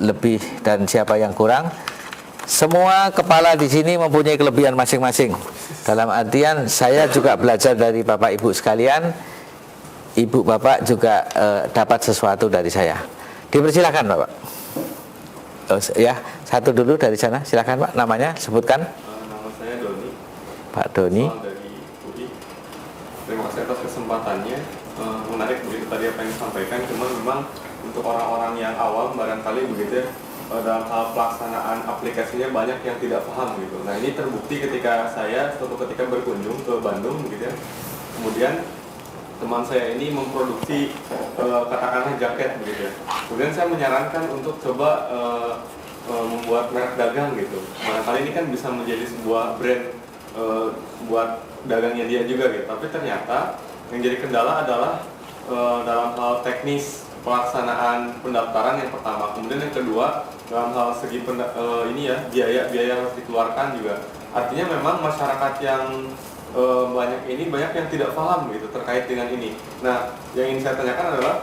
lebih dan siapa yang kurang. Semua kepala di sini mempunyai kelebihan masing-masing. Dalam artian saya juga belajar dari Bapak Ibu sekalian, Ibu Bapak juga dapat sesuatu dari saya. Dipersilakan Bapak. Ya, satu dulu dari sana, silakan Pak. Namanya sebutkan. Nama saya Doni. Pak Doni. Dari UI. Terima kasih atas kesempatannya. Menarik begitu tadi apa yang disampaikan. Cuma memang untuk orang-orang yang awam barangkali begitu ya, dalam hal pelaksanaan aplikasinya banyak yang tidak paham gitu. Nah ini terbukti ketika saya suatu ketika berkunjung ke Bandung begitu ya. Kemudian teman saya ini memproduksi katakanlah jaket begitu ya. Kemudian saya menyarankan untuk coba membuat merek dagang gitu. Barangkali ini kan bisa menjadi sebuah brand buat dagangnya dia juga gitu. Tapi ternyata yang jadi kendala adalah dalam hal teknis pelaksanaan pendaftaran yang pertama. Kemudian yang kedua dalam hal segi biaya yang harus dikeluarkan juga. Artinya memang masyarakat yang banyak yang tidak paham gitu terkait dengan ini. Nah, yang ingin saya tanyakan adalah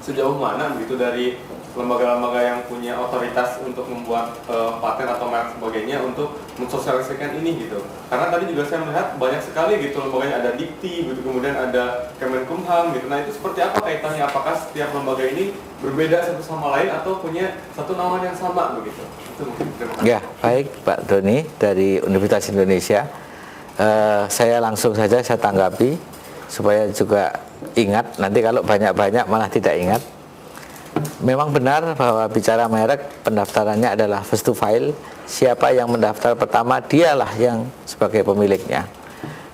sejauh mana gitu dari lembaga-lembaga yang punya otoritas untuk membuat paten atau merek sebagainya untuk mensosialisasikan ini gitu. Karena tadi juga saya melihat banyak sekali gitu lembaganya, ada Dikti gitu, kemudian ada Kemenkumham gitu. Nah, itu seperti apa kaitannya? Apakah setiap lembaga ini berbeda satu sama lain atau punya satu naungan yang sama begitu? Itu mungkin. Terima kasih. Ya, baik Pak Doni dari Universitas Indonesia. Saya langsung saja saya tanggapi supaya juga ingat, nanti kalau banyak-banyak malah tidak ingat. Memang benar bahwa bicara merek pendaftarannya adalah first to file. Siapa yang mendaftar pertama dialah yang sebagai pemiliknya.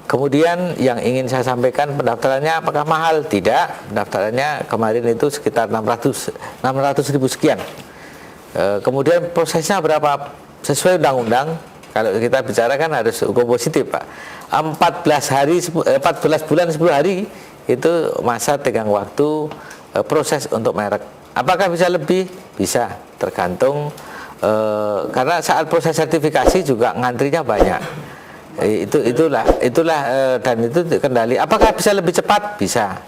Kemudian yang ingin saya sampaikan, pendaftarannya apakah mahal? Tidak, pendaftarannya kemarin itu sekitar 600 ribu sekian. Kemudian prosesnya berapa? Sesuai undang-undang. Kalau kita bicara kan harus hukum positif Pak. 14 bulan 10 hari itu masa tenggang waktu proses untuk merek. Apakah bisa lebih? Bisa, tergantung karena saat proses sertifikasi juga ngantrinya banyak. Itulah dan itu kendali. Apakah bisa lebih cepat? Bisa.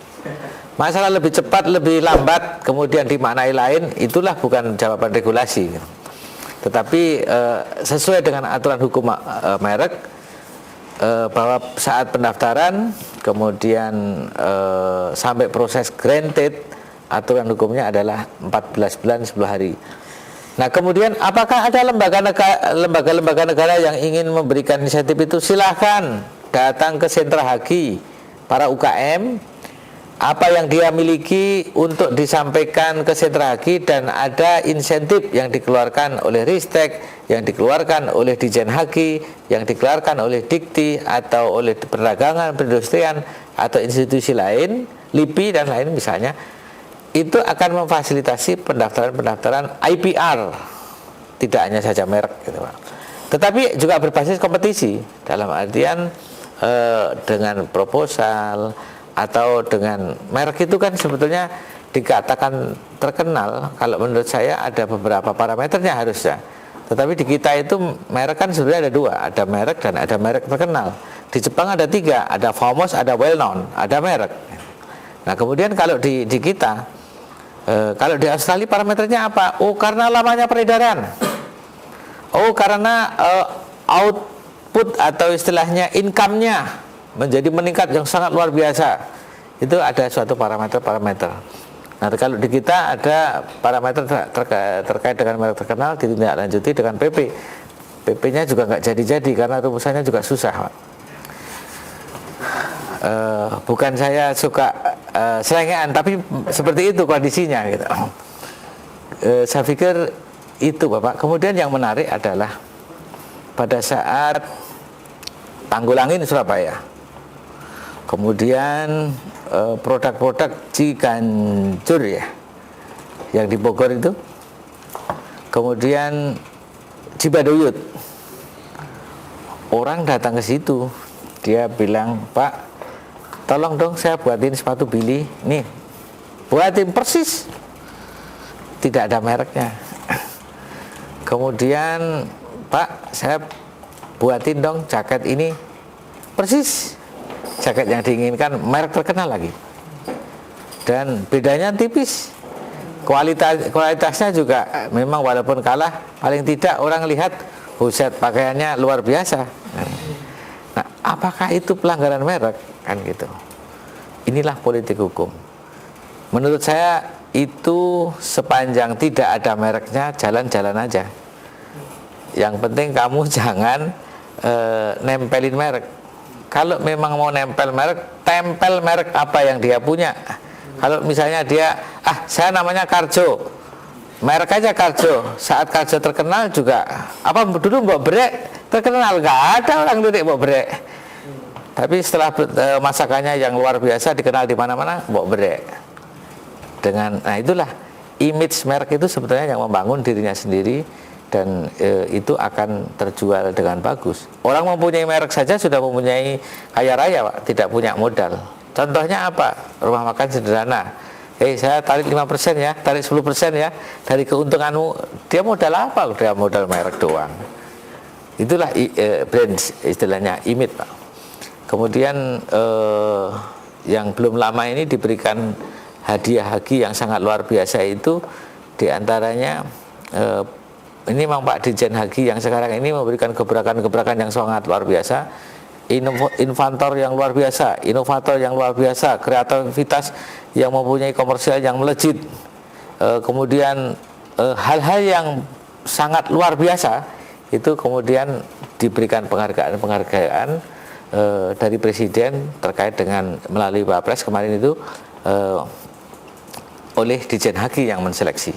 Masalah lebih cepat, lebih lambat, kemudian dimaknai lain, itulah bukan jawaban regulasi. Tetapi sesuai dengan aturan hukum merek, bahwa saat pendaftaran kemudian sampai proses granted, aturan hukumnya adalah 14 bulan 10 hari. Nah, kemudian apakah ada lembaga-lembaga negara yang ingin memberikan insentif itu? Silahkan datang ke sentra Haki para UKM, apa yang dia miliki untuk disampaikan ke sentra Haki, dan ada insentif yang dikeluarkan oleh Ristek, yang dikeluarkan oleh Dijen Haki, yang dikeluarkan oleh Dikti atau oleh perdagangan, perindustrian atau institusi lain, LIPI dan lain misalnya, itu akan memfasilitasi pendaftaran IPR, tidak hanya saja merek gitu Pak. Tetapi juga berbasis kompetisi dalam artian dengan proposal atau dengan merek itu kan sebetulnya dikatakan terkenal. Kalau menurut saya ada beberapa parameternya harusnya. Tetapi di kita itu merek kan sebenarnya ada dua, ada merek dan ada merek terkenal. Di Jepang ada tiga, ada famous, ada well known, ada merek. Nah kemudian kalau di kita, kalau di Australia parameternya apa? Oh karena lamanya peredaran, oh karena output atau istilahnya income-nya menjadi meningkat yang sangat luar biasa. Itu ada suatu parameter. Nah kalau di kita ada parameter terkait dengan merek terkenal, ditindaklanjuti dengan PP. PP-nya juga nggak jadi-jadi karena rumusannya juga susah Pak. Bukan saya suka selengean, tapi seperti itu kondisinya gitu. Saya pikir itu Bapak. Kemudian yang menarik adalah pada saat Tanggulangin Surabaya, kemudian produk-produk Ciganjur ya, yang di Bogor itu, kemudian Cibaduyut, orang datang ke situ, dia bilang, Pak, tolong dong saya buatin sepatu Billy, nih, buatin persis, tidak ada mereknya. Kemudian, Pak, saya buatin dong jaket ini, persis jaket yang diinginkan, merek terkenal lagi, dan bedanya tipis. Kualitasnya juga memang walaupun kalah, paling tidak orang lihat buset pakaiannya luar biasa. Nah, apakah itu pelanggaran merek kan gitu? Inilah politik hukum. Menurut saya itu sepanjang tidak ada mereknya, jalan-jalan aja. Yang penting kamu jangan nempelin merek. Kalau memang mau nempel merek, tempel merek apa yang dia punya. Kalau misalnya dia, saya namanya Karjo, merek aja Karjo. Saat Karjo terkenal juga, apa dulu Mbok Brek terkenal, nggak ada orang lirik Mbok Brek. Tapi setelah masakannya yang luar biasa dikenal di mana-mana, Mbok Brek. Nah itulah image merek itu sebetulnya yang membangun dirinya sendiri dan itu akan terjual dengan bagus. Orang mempunyai merek saja sudah mempunyai kaya raya, Pak, tidak punya modal. Contohnya apa? Rumah makan sederhana. Saya tarik 5% ya, tarik 10% ya dari keuntunganmu. Dia modal apa? Dia modal merek doang. Itulah brand istilahnya, image, Pak. Kemudian yang belum lama ini diberikan hadiah Hagi yang sangat luar biasa itu diantaranya ini memang Pak Dirjen Hagi yang sekarang ini memberikan gebrakan-gebrakan yang sangat luar biasa. Inventor yang luar biasa, inovator yang luar biasa, kreativitas yang mempunyai komersial yang melejit, kemudian hal-hal yang sangat luar biasa itu kemudian diberikan penghargaan dari Presiden terkait dengan melalui Wapres kemarin itu oleh Dirjen Hagi yang menseleksi.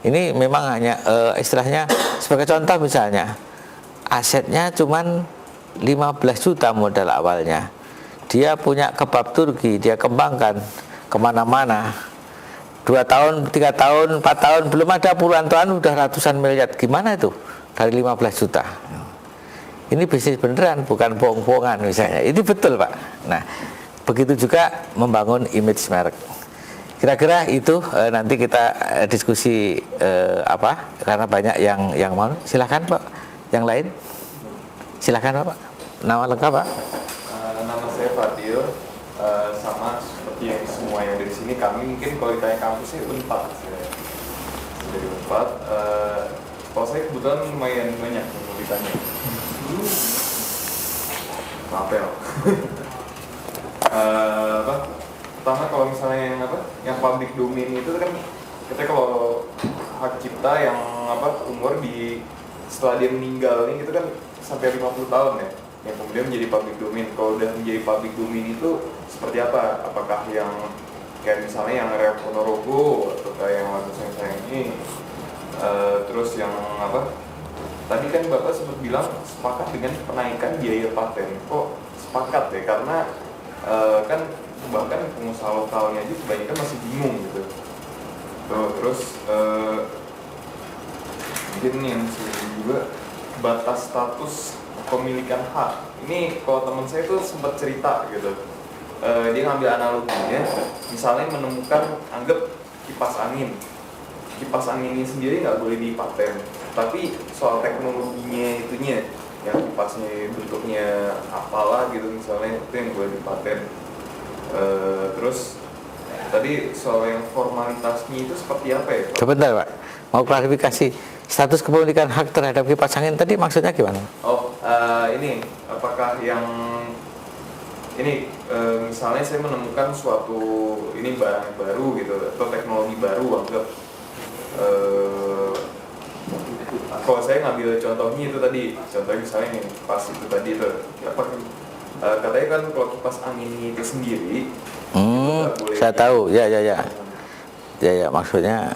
Ini memang hanya istilahnya sebagai contoh misalnya asetnya cuman 15 juta modal awalnya. Dia punya kebab Turki, dia kembangkan kemana-mana. 2 tahun, 3 tahun, 4 tahun, belum ada puluhan tahun udah ratusan miliar. Gimana itu? Dari 15 juta. Ini bisnis beneran, bukan bohong-bohongan misalnya. Itu betul, Pak. Nah, begitu juga membangun image merek. Kira-kira itu nanti kita diskusi karena banyak yang mau. Silakan, Pak. Yang lain? Silakan, Pak. Nama lengkap, Pak? Nama saya Fadil. Sama seperti yang semua yang dari sini, kami mungkin kalau ditanya kampusnya Unpad. Dari Unpad. Kalau saya kebetulan lumayan banyak yang mau ditanya. Maaf ya. Pertama kalau misalnya yang public domain itu kan kita kalau hak cipta yang umur setelah dia meninggal ini itu kan sampai 50 tahun ya, yang kemudian menjadi public domain. Kalau udah menjadi public domain itu seperti apa? Apakah yang kayak misalnya yang Reok Ponorogo atau kayak yang lagu sayang ini? Terus yang tadi kan Bapak sempat bilang sepakat dengan penaikan biaya paten. Kok sepakat ya? Karena kan bahkan pengusaha lokalnya aja kebanyakan masih bingung gitu. Terus mungkin yang juga batas status pemilikan hak. Ini kalau teman saya tuh sempat cerita gitu. Dia ngambil analoginya, misalnya menemukan, anggap kipas angin. Kipas angin ini sendiri nggak boleh dipaten, tapi soal teknologinya itunya, yang kipasnya bentuknya apalah gitu misalnya, itu yang boleh dipaten. Terus tadi soal yang formalitasnya itu seperti apa ya, Pak? Sebentar, Pak. Mau klarifikasi. Status kepemilikan hak terhadap kipas angin tadi maksudnya gimana? Ini apakah yang ini misalnya saya menemukan suatu ini barang baru gitu atau teknologi baru, anggap kalau saya ngambil contohnya itu tadi, contohnya misalnya nih kipas itu tadi itu katanya kan kalau kipas angin itu sendiri boleh saya tahu ya maksudnya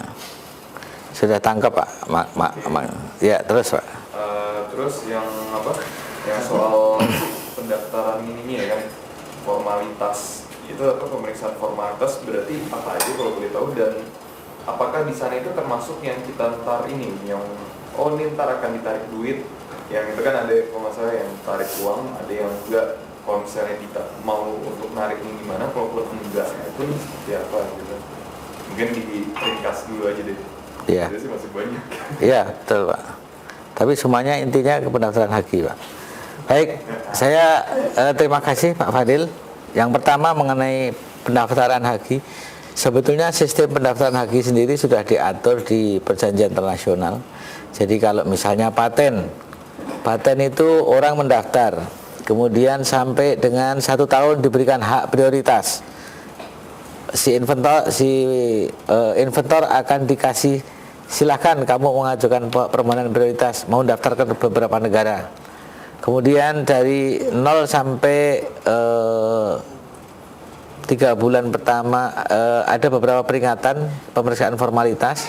sudah tangkap, Pak. Ya, terus, Pak. Terus yang yang soal pendaftaran ini ya kan, formalitas itu pemeriksaan formalitas berarti apa aja kalau boleh tahu, dan apakah di sana itu termasuk yang kita ntar ini yang ini ntar akan ditarik duit, yang itu kan ada kalau masalah yang tarik uang, ada yang enggak. Kalau misalnya kita mau untuk narik ini gimana, kalau enggak itu seperti apa gitu. Mungkin diringkas dulu aja deh. Iya. Jadi sih masih banyak. Iya, betul, Pak. Tapi semuanya intinya ke pendaftaran Hagi, Pak. Baik, saya terima kasih Pak Fadil. Yang pertama mengenai pendaftaran Hagi, Sebetulnya sistem pendaftaran haki sendiri sudah diatur di perjanjian internasional. Jadi kalau misalnya paten itu orang mendaftar, kemudian sampai dengan 1 tahun diberikan hak prioritas. Si inventor akan dikasih, silakan kamu mengajukan permohonan prioritas, mau daftar ke beberapa negara. Kemudian dari 0 sampai 3 bulan pertama ada beberapa peringatan pemeriksaan formalitas.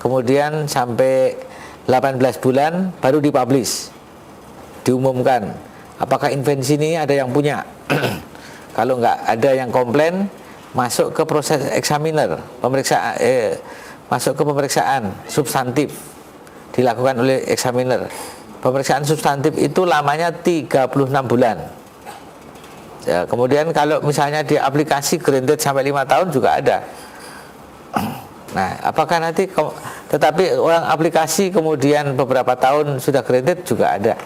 Kemudian sampai 18 bulan baru dipublish, diumumkan apakah invensi ini ada yang punya. Kalau nggak ada yang komplain, masuk ke proses examiner, masuk ke pemeriksaan substantif dilakukan oleh examiner. Pemeriksaan substantif itu lamanya 36 bulan. Ya, kemudian kalau misalnya di aplikasi granted sampai 5 tahun juga ada. Nah, apakah nanti tetapi orang aplikasi kemudian beberapa tahun sudah granted juga ada.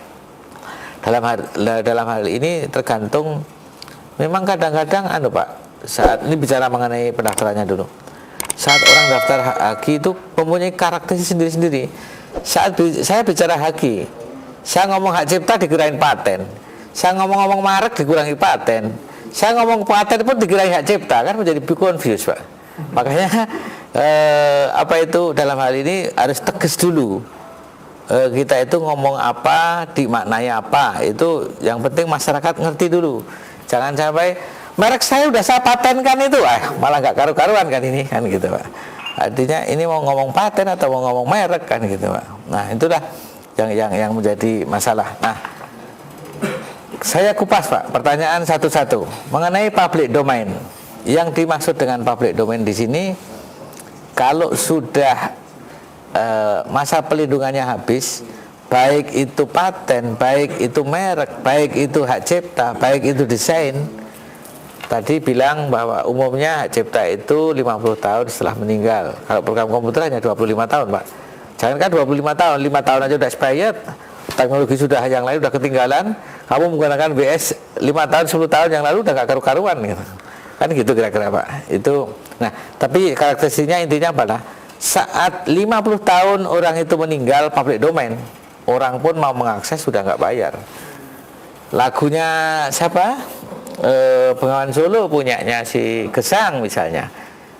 Dalam hal ini tergantung, memang kadang-kadang Pak, saat ini bicara mengenai pendaftarannya dulu. Saat orang daftar haki itu mempunyai karakteristik sendiri-sendiri. Saat saya bicara haki, saya ngomong hak cipta dikirain paten. Saya ngomong-ngomong merek dikurangi paten. Saya ngomong paten pun dikirain hak cipta, kan menjadi confused, Pak. Makanya dalam hal ini harus tegas dulu. Kita itu ngomong apa, dimaknai apa, itu yang penting masyarakat ngerti dulu. Jangan sampai merek saya udah saya patenkan itu, malah nggak karu-karuan kan ini, kan gitu, Pak. Artinya ini mau ngomong paten atau mau ngomong merek, kan gitu, Pak. Nah, itulah yang menjadi masalah. Nah, saya kupas, Pak, pertanyaan satu-satu mengenai public domain. Yang dimaksud dengan public domain di sini, kalau sudah masa pelindungannya habis, baik itu paten, baik itu merek, baik itu hak cipta, baik itu desain. Tadi bilang bahwa umumnya hak cipta itu 50 tahun setelah meninggal. Kalau program komputer hanya 25 tahun, Pak. Jangankan 25 tahun, 5 tahun aja udah expired. Teknologi sudah, yang lain udah ketinggalan. Kamu menggunakan BS 5 tahun, 10 tahun yang lalu udah gak karu-karuan gitu. Kan gitu kira-kira, Pak. Itu. Nah, tapi karakteristiknya intinya adalah saat 50 tahun orang itu meninggal public domain, orang pun mau mengakses sudah nggak bayar. Lagunya siapa? Bengawan Solo punyanya si Gesang misalnya.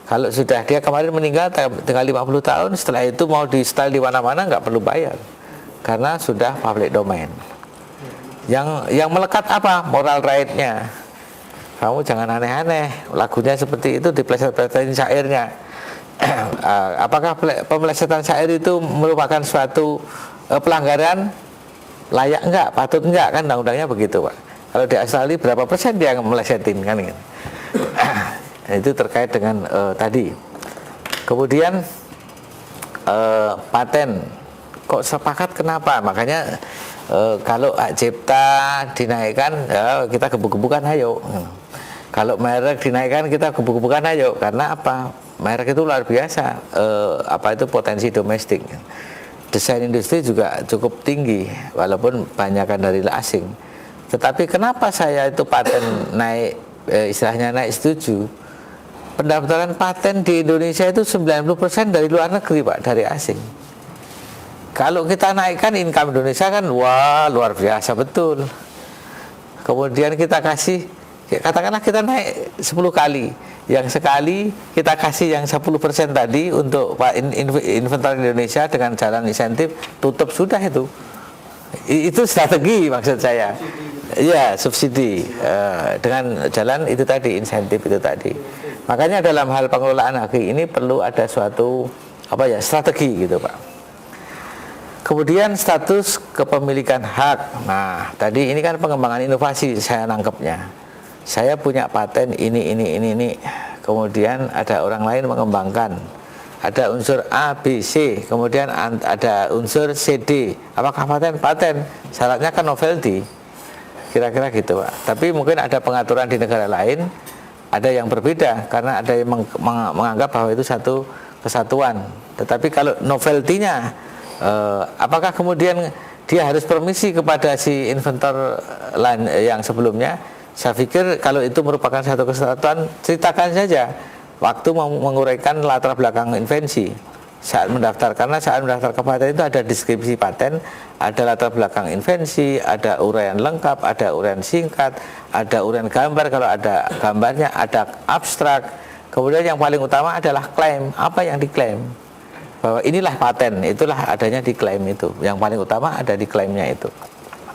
Kalau sudah dia kemarin meninggal tinggal 50 tahun, setelah itu mau di style di mana-mana nggak perlu bayar karena sudah public domain. Yang melekat apa? Moral right-nya. Kamu jangan aneh-aneh, lagunya seperti itu dipleset-plesetin syairnya. Apakah pemelesetan syair itu merupakan suatu pelanggaran? Layak enggak? Patut enggak? Kan undang-undangnya begitu, Pak. Kalau di Australia berapa persen dia yang melesetin, kan gitu. Itu terkait dengan tadi. Kemudian paten kok sepakat kenapa? Makanya kalau hak cipta dinaikkan, ya kita gebuk-gebukan ayo. Kalau merek dinaikkan kita gebuk-gebukan ayo. Karena apa? Merek itu luar biasa, itu potensi domestik. Desain industri juga cukup tinggi, walaupun banyakkan dari asing. Tetapi kenapa saya itu paten naik, istilahnya naik setuju? Pendaftaran paten di Indonesia itu 90% dari luar negeri, Pak, dari asing. Kalau kita naikkan income Indonesia kan, wah luar biasa betul. Kemudian kita kasih, katakanlah kita naik 10 kali. Yang sekali kita kasih yang 10% tadi untuk inventor Indonesia dengan jalan insentif, tutup sudah itu. Itu strategi maksud saya. Iya, subsidi dengan jalan itu tadi, insentif itu tadi. Makanya dalam hal pengelolaan haki ini perlu ada suatu strategi gitu, Pak. Kemudian status kepemilikan hak. Nah, tadi ini kan pengembangan inovasi saya nangkepnya. Saya punya paten ini. Kemudian ada orang lain mengembangkan. Ada unsur A, B, C. Kemudian ada unsur C, D. Apakah paten? Paten. Syaratnya kan novelty. Kira-kira gitu, Pak. Tapi mungkin ada pengaturan di negara lain, ada yang berbeda karena ada yang menganggap bahwa itu satu kesatuan. Tetapi kalau novelty-nya, apakah kemudian dia harus permisi kepada si inventor lain yang sebelumnya? Saya pikir kalau itu merupakan satu kesatuan, ceritakan saja. waktu menguraikan latar belakang invensi saat mendaftar, karena saat mendaftar ke paten itu ada deskripsi paten, ada latar belakang invensi, ada uraian lengkap, ada uraian singkat, ada uraian gambar kalau ada gambarnya, ada abstrak. Kemudian yang paling utama adalah klaim, apa yang diklaim, bahwa inilah paten, itulah adanya di klaim itu. Yang paling utama ada di klaimnya itu.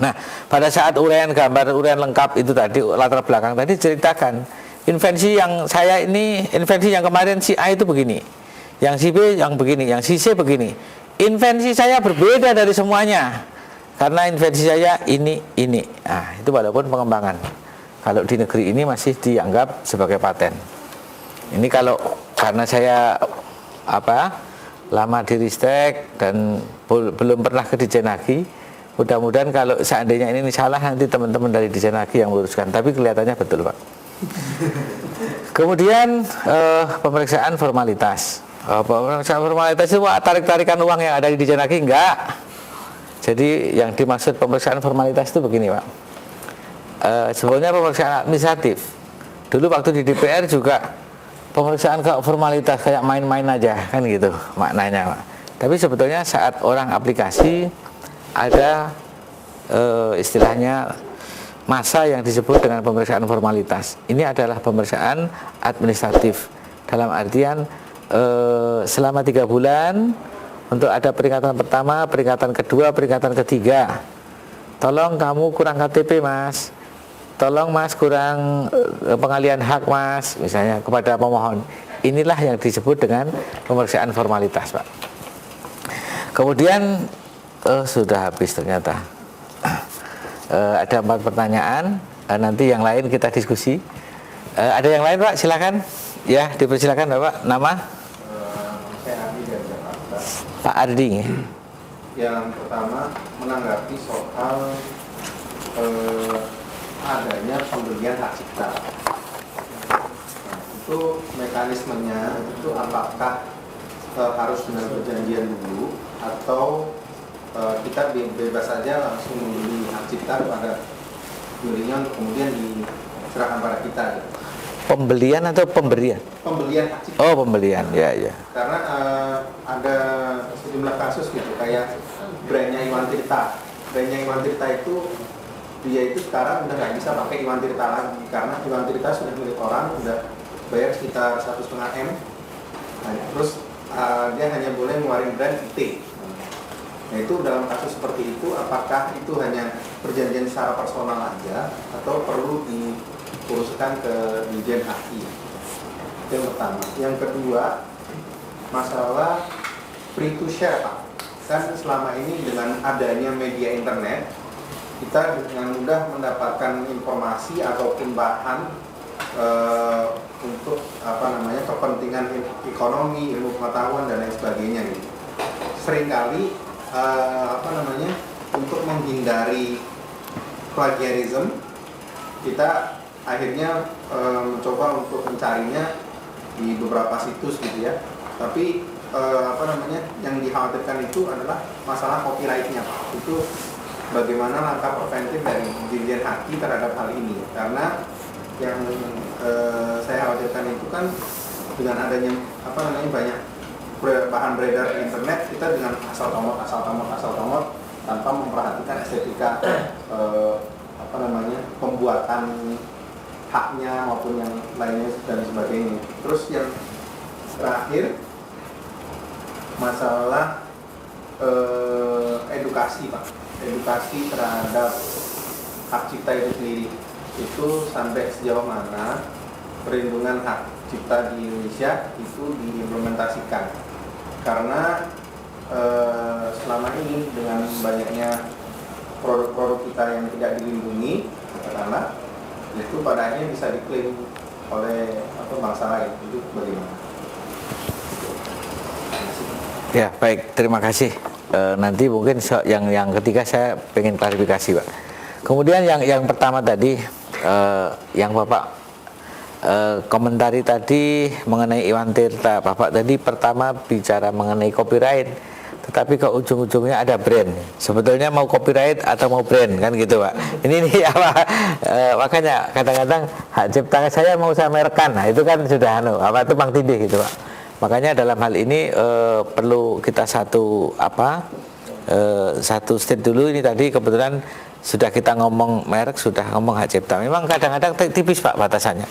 Nah, pada saat uraian gambar, uraian lengkap itu tadi, latar belakang tadi ceritakan invensi yang saya ini, invensi yang kemarin si A itu begini, yang si B yang begini, yang si C begini. Invensi saya berbeda dari semuanya karena invensi saya ini. Nah, itu walaupun pengembangan. Kalau di negeri ini masih dianggap sebagai paten. Ini kalau karena saya lama di Ristek dan belum pernah ke Dijen Haki. Mudah-mudahan kalau seandainya ini salah, nanti teman-teman dari Dijen Haki yang meluruskan. Tapi kelihatannya betul, Pak. Kemudian pemeriksaan formalitas. Pemeriksaan formalitas itu tarik-tarikan uang yang ada di Dijen Haki, enggak. Jadi yang dimaksud pemeriksaan formalitas itu begini, Pak. Sebenarnya pemeriksaan administratif. Dulu waktu di DPR juga pemeriksaan ke formalitas kayak main-main aja, kan gitu maknanya, Pak. Tapi sebetulnya saat orang aplikasi ada istilahnya masa yang disebut dengan pemeriksaan formalitas. Ini adalah pemeriksaan administratif dalam artian selama 3 bulan untuk ada peringatan pertama, peringatan kedua, peringatan ketiga. Tolong kamu kurang KTP, Mas. Tolong Mas kurang pengalian hak, Mas, misalnya kepada pemohon. Inilah yang disebut dengan pemeriksaan formalitas, Pak. Kemudian sudah habis ternyata. Ada 4 pertanyaan. Nanti yang lain kita diskusi. Ada yang lain, Pak? Silakan. Ya, dipersilakan, Bapak. Nama? Saya Ardi dari Jakarta. Pak Ardi. Yang pertama menanggapi soal adanya pembelian hak cipta. Nah, itu mekanismenya itu apakah harus dengan perjanjian dulu atau kita bebas saja langsung membeli hak cipta pada belinya untuk kemudian diserahkan pada kita gitu. Pembelian atau pemberian? Pembelian hak cipta. Oh, pembelian, ya. Karena ada sejumlah kasus gitu, kayak brandnya Iwan Tirta. Brandnya Iwan Tirta itu dia itu sekarang udah nggak bisa pakai Iwan Tirta lagi karena Iwan Tirta sudah milik orang, udah bayar sekitar 1,5 M. Nah, terus dia hanya boleh ngeluarin brand IT. Nah, itu dalam kasus seperti itu, apakah itu hanya perjanjian secara personal aja atau perlu diuruskan ke Dijen Haki? Itu yang pertama. Yang kedua, masalah free to share, Pak. Kan selama ini dengan adanya media internet, kita dengan mudah mendapatkan informasi ataupun bahan untuk kepentingan ekonomi, ilmu pengetahuan dan lain sebagainya gitu. Seringkali untuk menghindari plagiarism, kita akhirnya mencoba untuk mencarinya di beberapa situs gitu ya. Tapi yang dikhawatirkan itu adalah masalah copyright-nya, Pak. Itu bagaimana langkah preventif dari Dijen Haki terhadap hal ini? Karena yang saya khawatirkan itu kan dengan adanya banyak bahan beredar di internet, kita dengan asal tomot tanpa memperhatikan estetika pembuatan haknya maupun yang lainnya dan sebagainya. Terus yang terakhir masalah edukasi, Pak. Edukasi terhadap hak cipta itu sendiri, itu sampai sejauh mana perlindungan hak cipta di Indonesia itu diimplementasikan. Karena selama ini dengan banyaknya produk-produk kita yang tidak dilindungi, katakanlah, itu pada akhirnya bisa diklaim oleh bangsa lain. Itu bagaimana? Ya, baik, terima kasih. Nanti mungkin yang ketiga saya pengen klarifikasi, Pak. Kemudian yang pertama tadi, yang Bapak komentari tadi mengenai Iwan Tirta. Bapak tadi pertama bicara mengenai copyright, tetapi ke ujung-ujungnya ada brand. Sebetulnya mau copyright atau mau brand kan gitu Pak. Ini apa makanya kadang-kadang hak cipta saya mau saya merekkan. Nah, itu kan sudah apa tumpang tindih gitu Pak. Makanya dalam hal ini perlu kita satu state dulu. Ini tadi kebetulan sudah kita ngomong merek, sudah ngomong hak cipta. Memang kadang-kadang tipis Pak batasannya.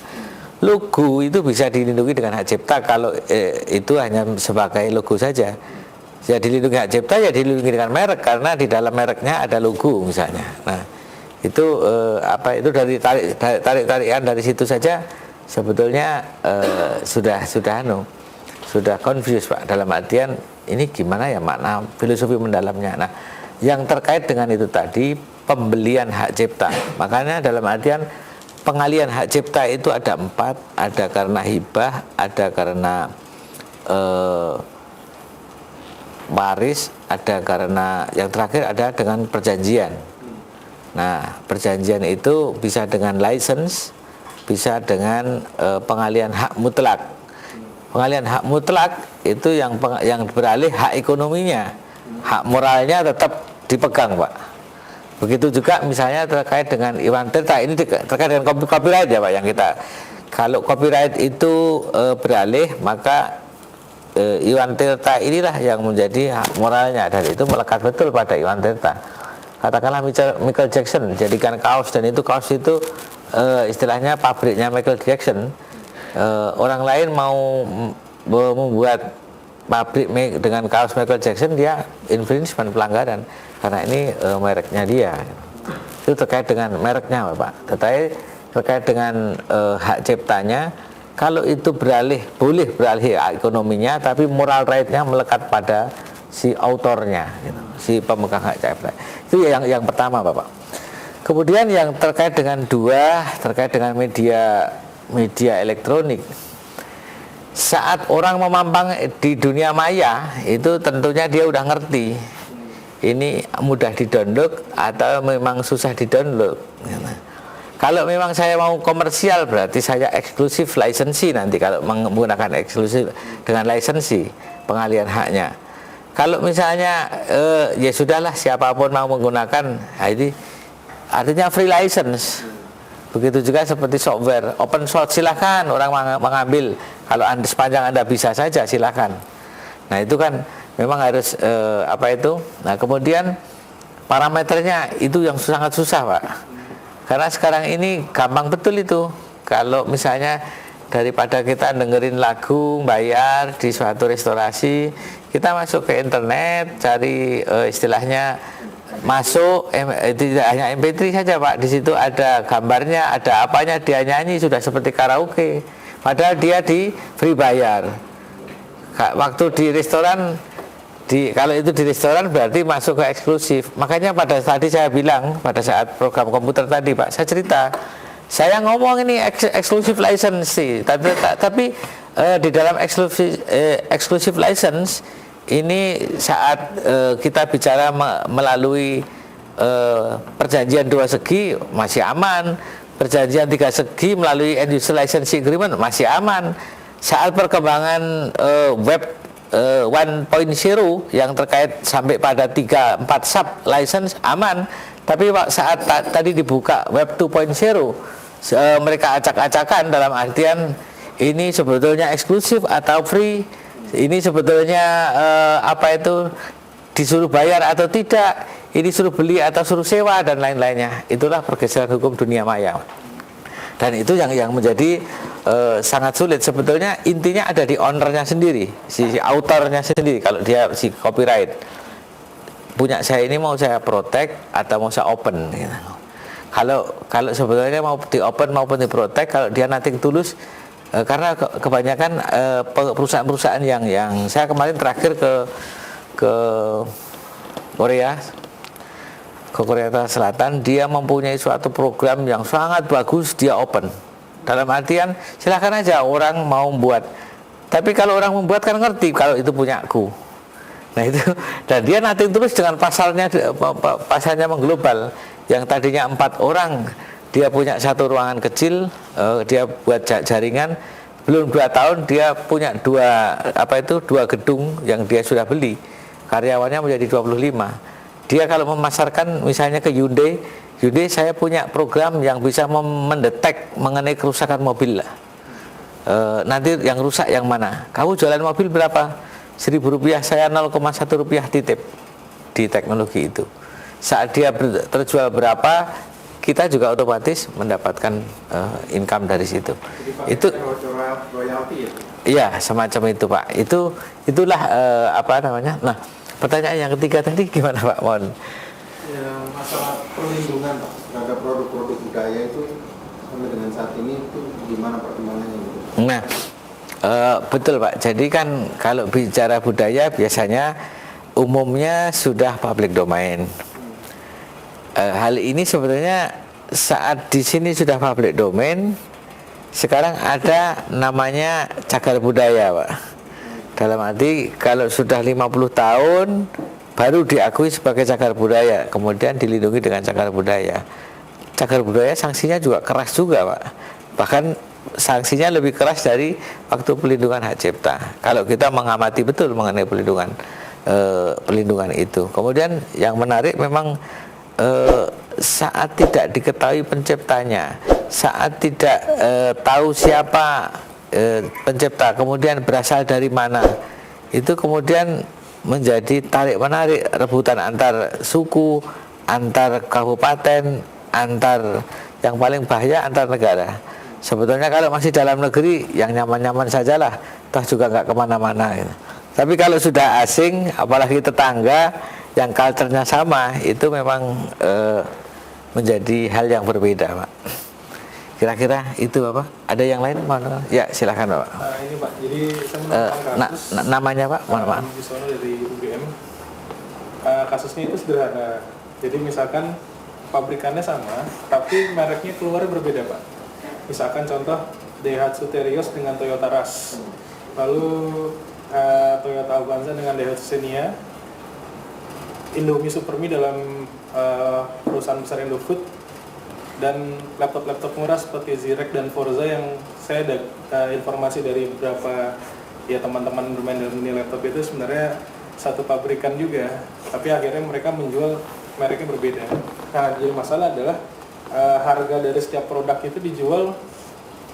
Logo itu bisa dilindungi dengan hak cipta kalau itu hanya sebagai logo saja. Ya dilindungi hak cipta, ya dilindungi dengan merek karena di dalam mereknya ada logo misalnya. Nah itu itu dari tarik-tarikan dari situ saja sebetulnya sudah confused Pak, dalam artian ini gimana ya makna filosofi mendalamnya. Nah yang terkait dengan itu tadi pembelian hak cipta, makanya dalam artian pengalian hak cipta itu ada 4, ada karena hibah, ada karena waris, ada karena yang terakhir ada dengan perjanjian. Nah perjanjian itu bisa dengan license, bisa dengan pengalian hak mutlak. Pengalian hak mutlak itu yang beralih hak ekonominya, hak moralnya tetap dipegang Pak. Begitu juga misalnya terkait dengan Iwan Tirta, ini terkait dengan copyright ya Pak, yang kita kalau copyright itu beralih maka Iwan Tirta inilah yang menjadi hak moralnya, dan itu melekat betul pada Iwan Tirta. Katakanlah Michael Jackson jadikan kaos, dan itu kaos itu istilahnya pabriknya Michael Jackson. Orang lain mau membuat pabrik dengan kaos Michael Jackson, dia infringement, pelanggaran, karena ini mereknya dia. Itu terkait dengan mereknya Bapak. Tetapi terkait dengan hak ciptanya, kalau itu boleh beralih hak ekonominya, tapi moral right-nya melekat pada si autornya, gitu, si pemegang hak cipta. Itu yang pertama Bapak. Kemudian yang terkait dengan terkait dengan media elektronik. Saat orang memampang di dunia maya, itu tentunya dia udah ngerti ini mudah di-download atau memang susah di-download. Kalau memang saya mau komersial, berarti saya eksklusif lisensi nanti kalau menggunakan eksklusif dengan lisensi pengalian haknya. Kalau misalnya ya sudahlah siapapun mau menggunakan, ini artinya free license. Begitu juga seperti software open source, silakan orang mengambil. Kalau sepanjang Anda bisa saja silakan. Nah itu kan memang harus Nah kemudian parameternya itu yang sangat susah Pak. Karena sekarang ini gampang betul itu. Kalau misalnya daripada kita dengerin lagu bayar di suatu restorasi, kita masuk ke internet cari istilahnya masuk tidak hanya MP3 saja Pak, di situ ada gambarnya, ada apanya, dia nyanyi sudah seperti karaoke, padahal dia di free bayar. Waktu di restoran, kalau itu di restoran berarti masuk ke eksklusif. Makanya tadi saya bilang pada saat program komputer tadi Pak, saya cerita, saya ngomong ini eksklusif license, tapi di dalam eksklusif license ini saat kita bicara melalui perjanjian 2 segi masih aman, perjanjian 3 segi melalui end user licensing agreement masih aman. Saat perkembangan web 1.0 yang terkait sampai pada 3-4 sub license aman, tapi saat tadi dibuka web 2.0 mereka acak-acakan dalam artian ini sebetulnya eksklusif atau free, ini sebetulnya disuruh bayar atau tidak, ini suruh beli atau suruh sewa dan lain-lainnya. Itulah pergeseran hukum dunia maya. Dan itu yang menjadi sangat sulit. Sebetulnya intinya ada di ownernya sendiri, si autornya sendiri. Kalau dia si copyright punya saya ini mau saya protect atau mau saya open gitu. Kalau sebetulnya mau di open maupun di protect, kalau dia nothing tulus, karena kebanyakan perusahaan-perusahaan yang saya kemarin terakhir ke Korea Selatan, dia mempunyai suatu program yang sangat bagus, dia open. Dalam artian silakan aja orang mau membuat. Tapi kalau orang membuat kan ngerti kalau itu punyaku. Nah itu, dan dia nanti terus dengan pasalnya mengglobal. Yang tadinya 4 orang, dia punya satu ruangan kecil, dia buat jaringan, belum 2 tahun dia punya 2 gedung yang dia sudah beli. karyawannya menjadi 25. Dia kalau memasarkan misalnya ke Hyundai, saya punya program yang bisa mendetek mengenai kerusakan mobil lah. Nanti yang rusak yang mana? Kamu jualan mobil berapa? Rp1.000, saya 0,1 rupiah titip di teknologi itu. Saat dia terjual berapa, kita juga otomatis mendapatkan income dari situ. Itu royalti ya? Iya, semacam itu Pak. Itulah apa namanya. Nah, pertanyaan yang ketiga tadi gimana Pak? Mohon. Ya, masalah perlindungan Pak terhadap produk-produk budaya itu sampai dengan saat ini itu gimana perkembangannya gitu? Nah, betul Pak. Jadi kan kalau bicara budaya biasanya umumnya sudah public domain. Hal ini sebetulnya saat di sini sudah public domain, sekarang ada namanya cagar budaya Pak. Dalam arti kalau sudah 50 tahun baru diakui sebagai cagar budaya, kemudian dilindungi dengan cagar budaya. Cagar budaya sanksinya juga keras juga Pak. Bahkan sanksinya lebih keras dari waktu pelindungan hak cipta. Kalau kita mengamati betul mengenai pelindungan itu. Kemudian yang menarik memang saat tidak diketahui penciptanya, saat tidak tahu siapa pencipta, kemudian berasal dari mana, itu kemudian menjadi tarik menarik rebutan antar suku, antar kabupaten, antar yang paling bahaya antar negara. Sebetulnya kalau masih dalam negeri yang nyaman-nyaman sajalah, toh juga nggak kemana-mana gitu. Tapi kalau sudah asing, apalagi tetangga yang culture-nya sama, itu memang menjadi hal yang berbeda Pak. Kira-kira itu Bapak? Ada yang lain? Ya silakan Bapak. Ini Pak, jadi saya menemukan kasus namanya Pak? Mohon maaf. Bisono dari UGM. Kasusnya itu sederhana. Jadi misalkan pabrikannya sama, tapi mereknya keluar berbeda Pak. Misalkan contoh Daihatsu Terios dengan Toyota Rush, lalu Toyota Avanza dengan Daihatsu Xenia, Indomie Supermi dalam perusahaan besar Indofood, dan laptop-laptop murah seperti Zirek dan Forza yang saya ada informasi dari beberapa ya teman-teman bermain dalam dunia laptop itu sebenarnya satu pabrikan juga, tapi akhirnya mereka menjual mereknya berbeda. Nah, jadi masalah adalah harga dari setiap produk itu dijual,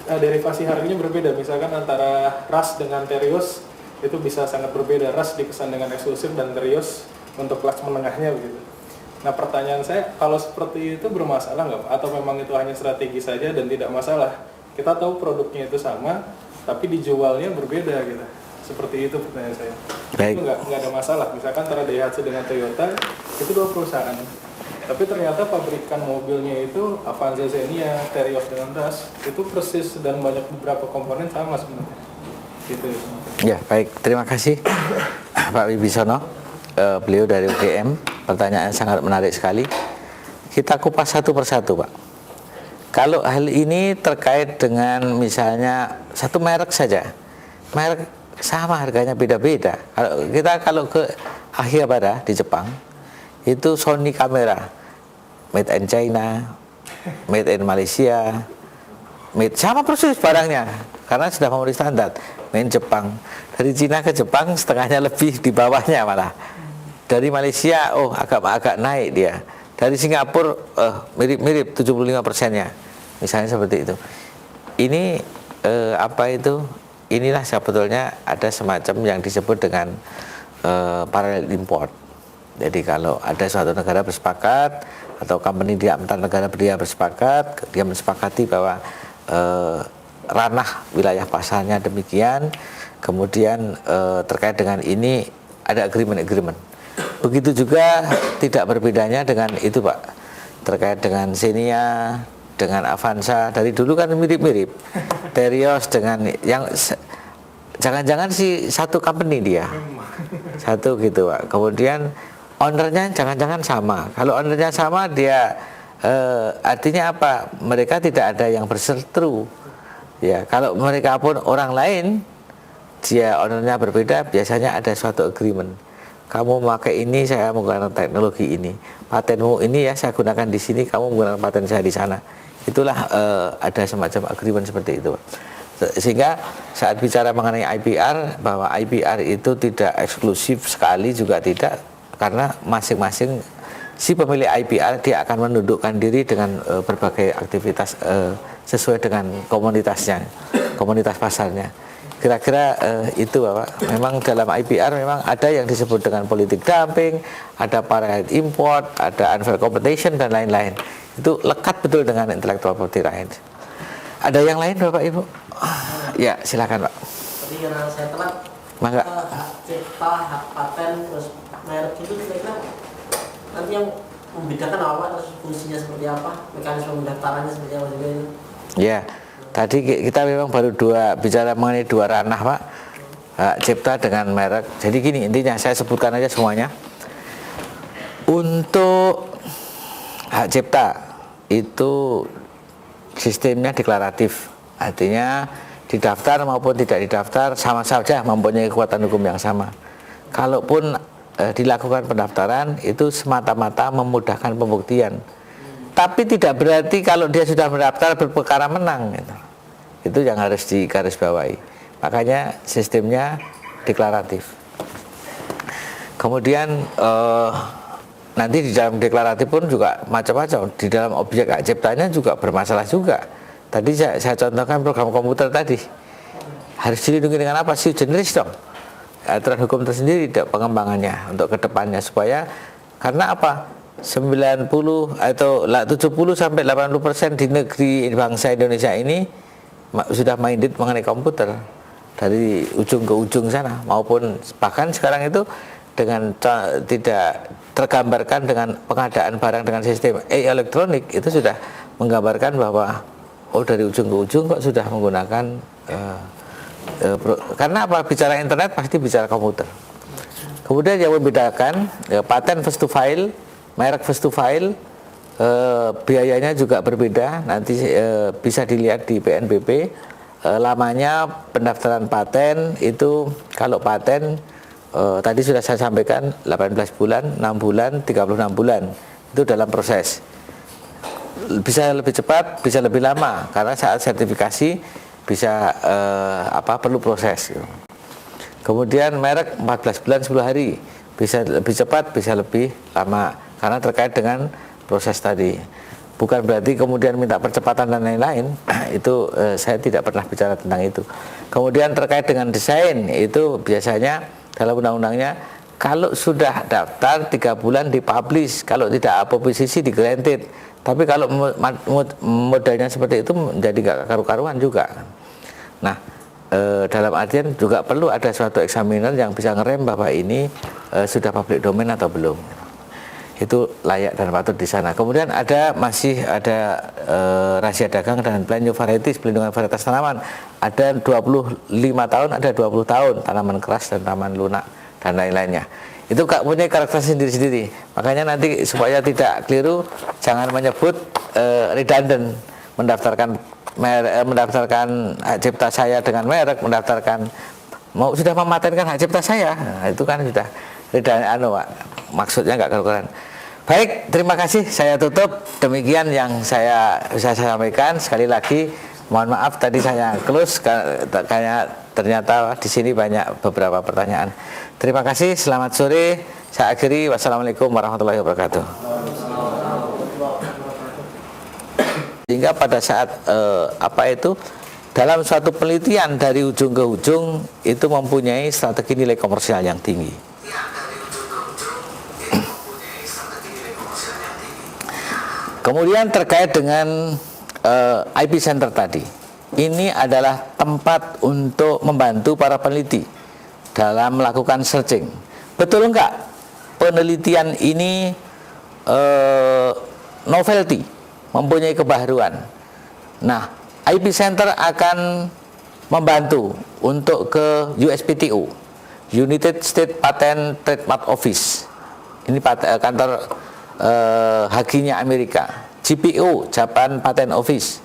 derivasi harganya berbeda. Misalkan antara Rush dengan Terios itu bisa sangat berbeda. Rush dikesan dengan eksklusif dan Terios untuk kelas menengahnya begitu. Nah, pertanyaan saya, kalau seperti itu bermasalah nggak Pak? Atau memang itu hanya strategi saja dan tidak masalah? Kita tahu produknya itu sama, tapi dijualnya berbeda gitu. Seperti itu pertanyaan saya. Baik. Itu nggak ada masalah. Misalkan antara Daihatsu dengan Toyota, itu dua perusahaan. Tapi ternyata pabrikan mobilnya itu Avanza Xenia, Terios dengan Rush, itu persis dan banyak beberapa komponen sama sebenarnya. Gitu. Ya, baik. Terima kasih Pak Wibisono. Beliau dari UGM. Pertanyaan sangat menarik sekali. Kita kupas satu persatu Pak. Kalau hal ini terkait dengan misalnya satu merek saja, merek sama harganya beda-beda. Kalau ke Akihabara di Jepang, itu Sony kamera made in China, made in Malaysia, sama persis barangnya karena sudah memenuhi standar. Made in Jepang, dari Cina ke Jepang setengahnya lebih di bawahnya malah. Dari Malaysia agak naik dia. Dari Singapura mirip-mirip 75%-nya. Misalnya seperti itu. Ini inilah sebetulnya ada semacam yang disebut dengan parallel import. Jadi kalau ada suatu negara bersepakat atau company di antar negara dia bersepakat, dia mensepakati bahwa ranah wilayah pasarnya demikian, kemudian terkait dengan ini ada agreement. Begitu juga tidak berbedanya dengan itu Pak, terkait dengan Xenia, dengan Avanza, dari dulu kan mirip-mirip. Terios dengan yang jangan-jangan si satu company dia, satu gitu Pak. Kemudian ownernya jangan-jangan sama. Kalau ownernya sama dia artinya apa? Mereka tidak ada yang berseteru. Ya, kalau mereka pun orang lain, dia ownernya berbeda, biasanya ada suatu agreement. Kamu memakai ini, saya menggunakan teknologi ini. Patenmu ini ya saya gunakan di sini, kamu menggunakan paten saya di sana. Itulah ada semacam agreement seperti itu. Sehingga saat bicara mengenai IPR, bahwa IPR itu tidak eksklusif sekali juga tidak, karena masing-masing si pemilik IPR dia akan menundukkan diri dengan berbagai aktivitas sesuai dengan komunitasnya, komunitas pasarnya. Kira-kira itu Bapak. Memang dalam IPR memang ada yang disebut dengan politik dumping, ada parallel import, ada unfair competition dan lain-lain. Itu lekat betul dengan intellectual property rights. Ada yang lain Bapak Ibu? Ya, silakan Pak. Tadi karena saya telat, Mangga. hak cipta, hak paten, terus merek itu kira-kira nanti yang membedakan apa, terus fungsinya seperti apa, mekanisme pendaftarannya seperti apa juga ini. Ya, tadi kita memang baru bicara mengenai dua ranah Pak, hak cipta dengan merek. Jadi gini, intinya saya sebutkan aja semuanya. Untuk hak cipta itu sistemnya deklaratif, artinya didaftar maupun tidak didaftar sama saja mempunyai kekuatan hukum yang sama. Kalaupun dilakukan pendaftaran itu semata-mata memudahkan pembuktian, tapi tidak berarti kalau dia sudah mendaftar berperkara menang gitu. Itu yang harus digarisbawahi. Makanya sistemnya deklaratif. Kemudian nanti di dalam deklaratif pun juga macam-macam. Di dalam objek hak ciptanya juga bermasalah juga. Tadi saya contohkan program komputer tadi. Harus dilindungi dengan apa sih? Generis dong. Aturan hukum tersendiri pengembangannya untuk kedepannya, supaya karena apa? 90 atau 70 sampai 80% di negeri bangsa Indonesia ini sudah minded mengenai komputer dari ujung ke ujung sana, maupun bahkan sekarang itu dengan tidak tergambarkan dengan pengadaan barang dengan sistem elektronik, itu sudah menggambarkan bahwa dari ujung ke ujung kok sudah menggunakan karena apa? Bicara internet pasti bicara komputer. Kemudian yang membedakan paten first to file, merek first to file, biayanya juga berbeda. Nanti bisa dilihat di PNBP. Lamanya pendaftaran paten itu, kalau paten tadi sudah saya sampaikan 18 bulan, 6 bulan, 36 bulan. Itu dalam proses. Bisa lebih cepat, bisa lebih lama, karena saat sertifikasi bisa perlu proses. Kemudian merek 14 bulan 10 hari, bisa lebih cepat, bisa lebih lama, karena terkait dengan proses tadi. Bukan berarti kemudian minta percepatan dan lain-lain. Itu saya tidak pernah bicara tentang itu. Kemudian terkait dengan desain, itu biasanya dalam undang-undangnya kalau sudah daftar 3 bulan dipublish, kalau tidak aposisi di granted. Tapi kalau modelnya seperti itu menjadi nggak karu-karuan juga. Nah, dalam artian juga perlu ada suatu examiner yang bisa ngerem bahwa ini sudah public domain atau belum. Itu layak dan patut di sana. Kemudian masih ada rahasia dagang dan plan new varieties, pelindungan varietas tanaman. Ada 25 tahun, ada 20 tahun, tanaman keras dan tanaman lunak dan lain-lainnya. Itu punya karakter sendiri-sendiri. Makanya nanti supaya tidak keliru, jangan menyebut redundant, mendaftarkan hak cipta saya dengan merek, sudah mematenkan hak cipta saya. Nah, itu kan sudah redundant, maksudnya nggak karuan. Baik, terima kasih. Saya tutup. Demikian yang bisa saya sampaikan. Sekali lagi, mohon maaf tadi saya close karena ternyata di sini banyak beberapa pertanyaan. Terima kasih. Selamat sore. Saya akhiri. Wassalamualaikum warahmatullahi wabarakatuh. Sehingga pada saat dalam suatu penelitian dari ujung ke ujung itu mempunyai strategi nilai komersial yang tinggi. Kemudian terkait dengan IP Center tadi, ini adalah tempat untuk membantu para peneliti dalam melakukan searching. Betul enggak penelitian ini novelty, mempunyai kebaharuan? Nah, IP Center akan membantu untuk ke USPTO, United States Patent Trademark Office. Ini kantor hakinya Amerika. GPO, Japan Patent Office.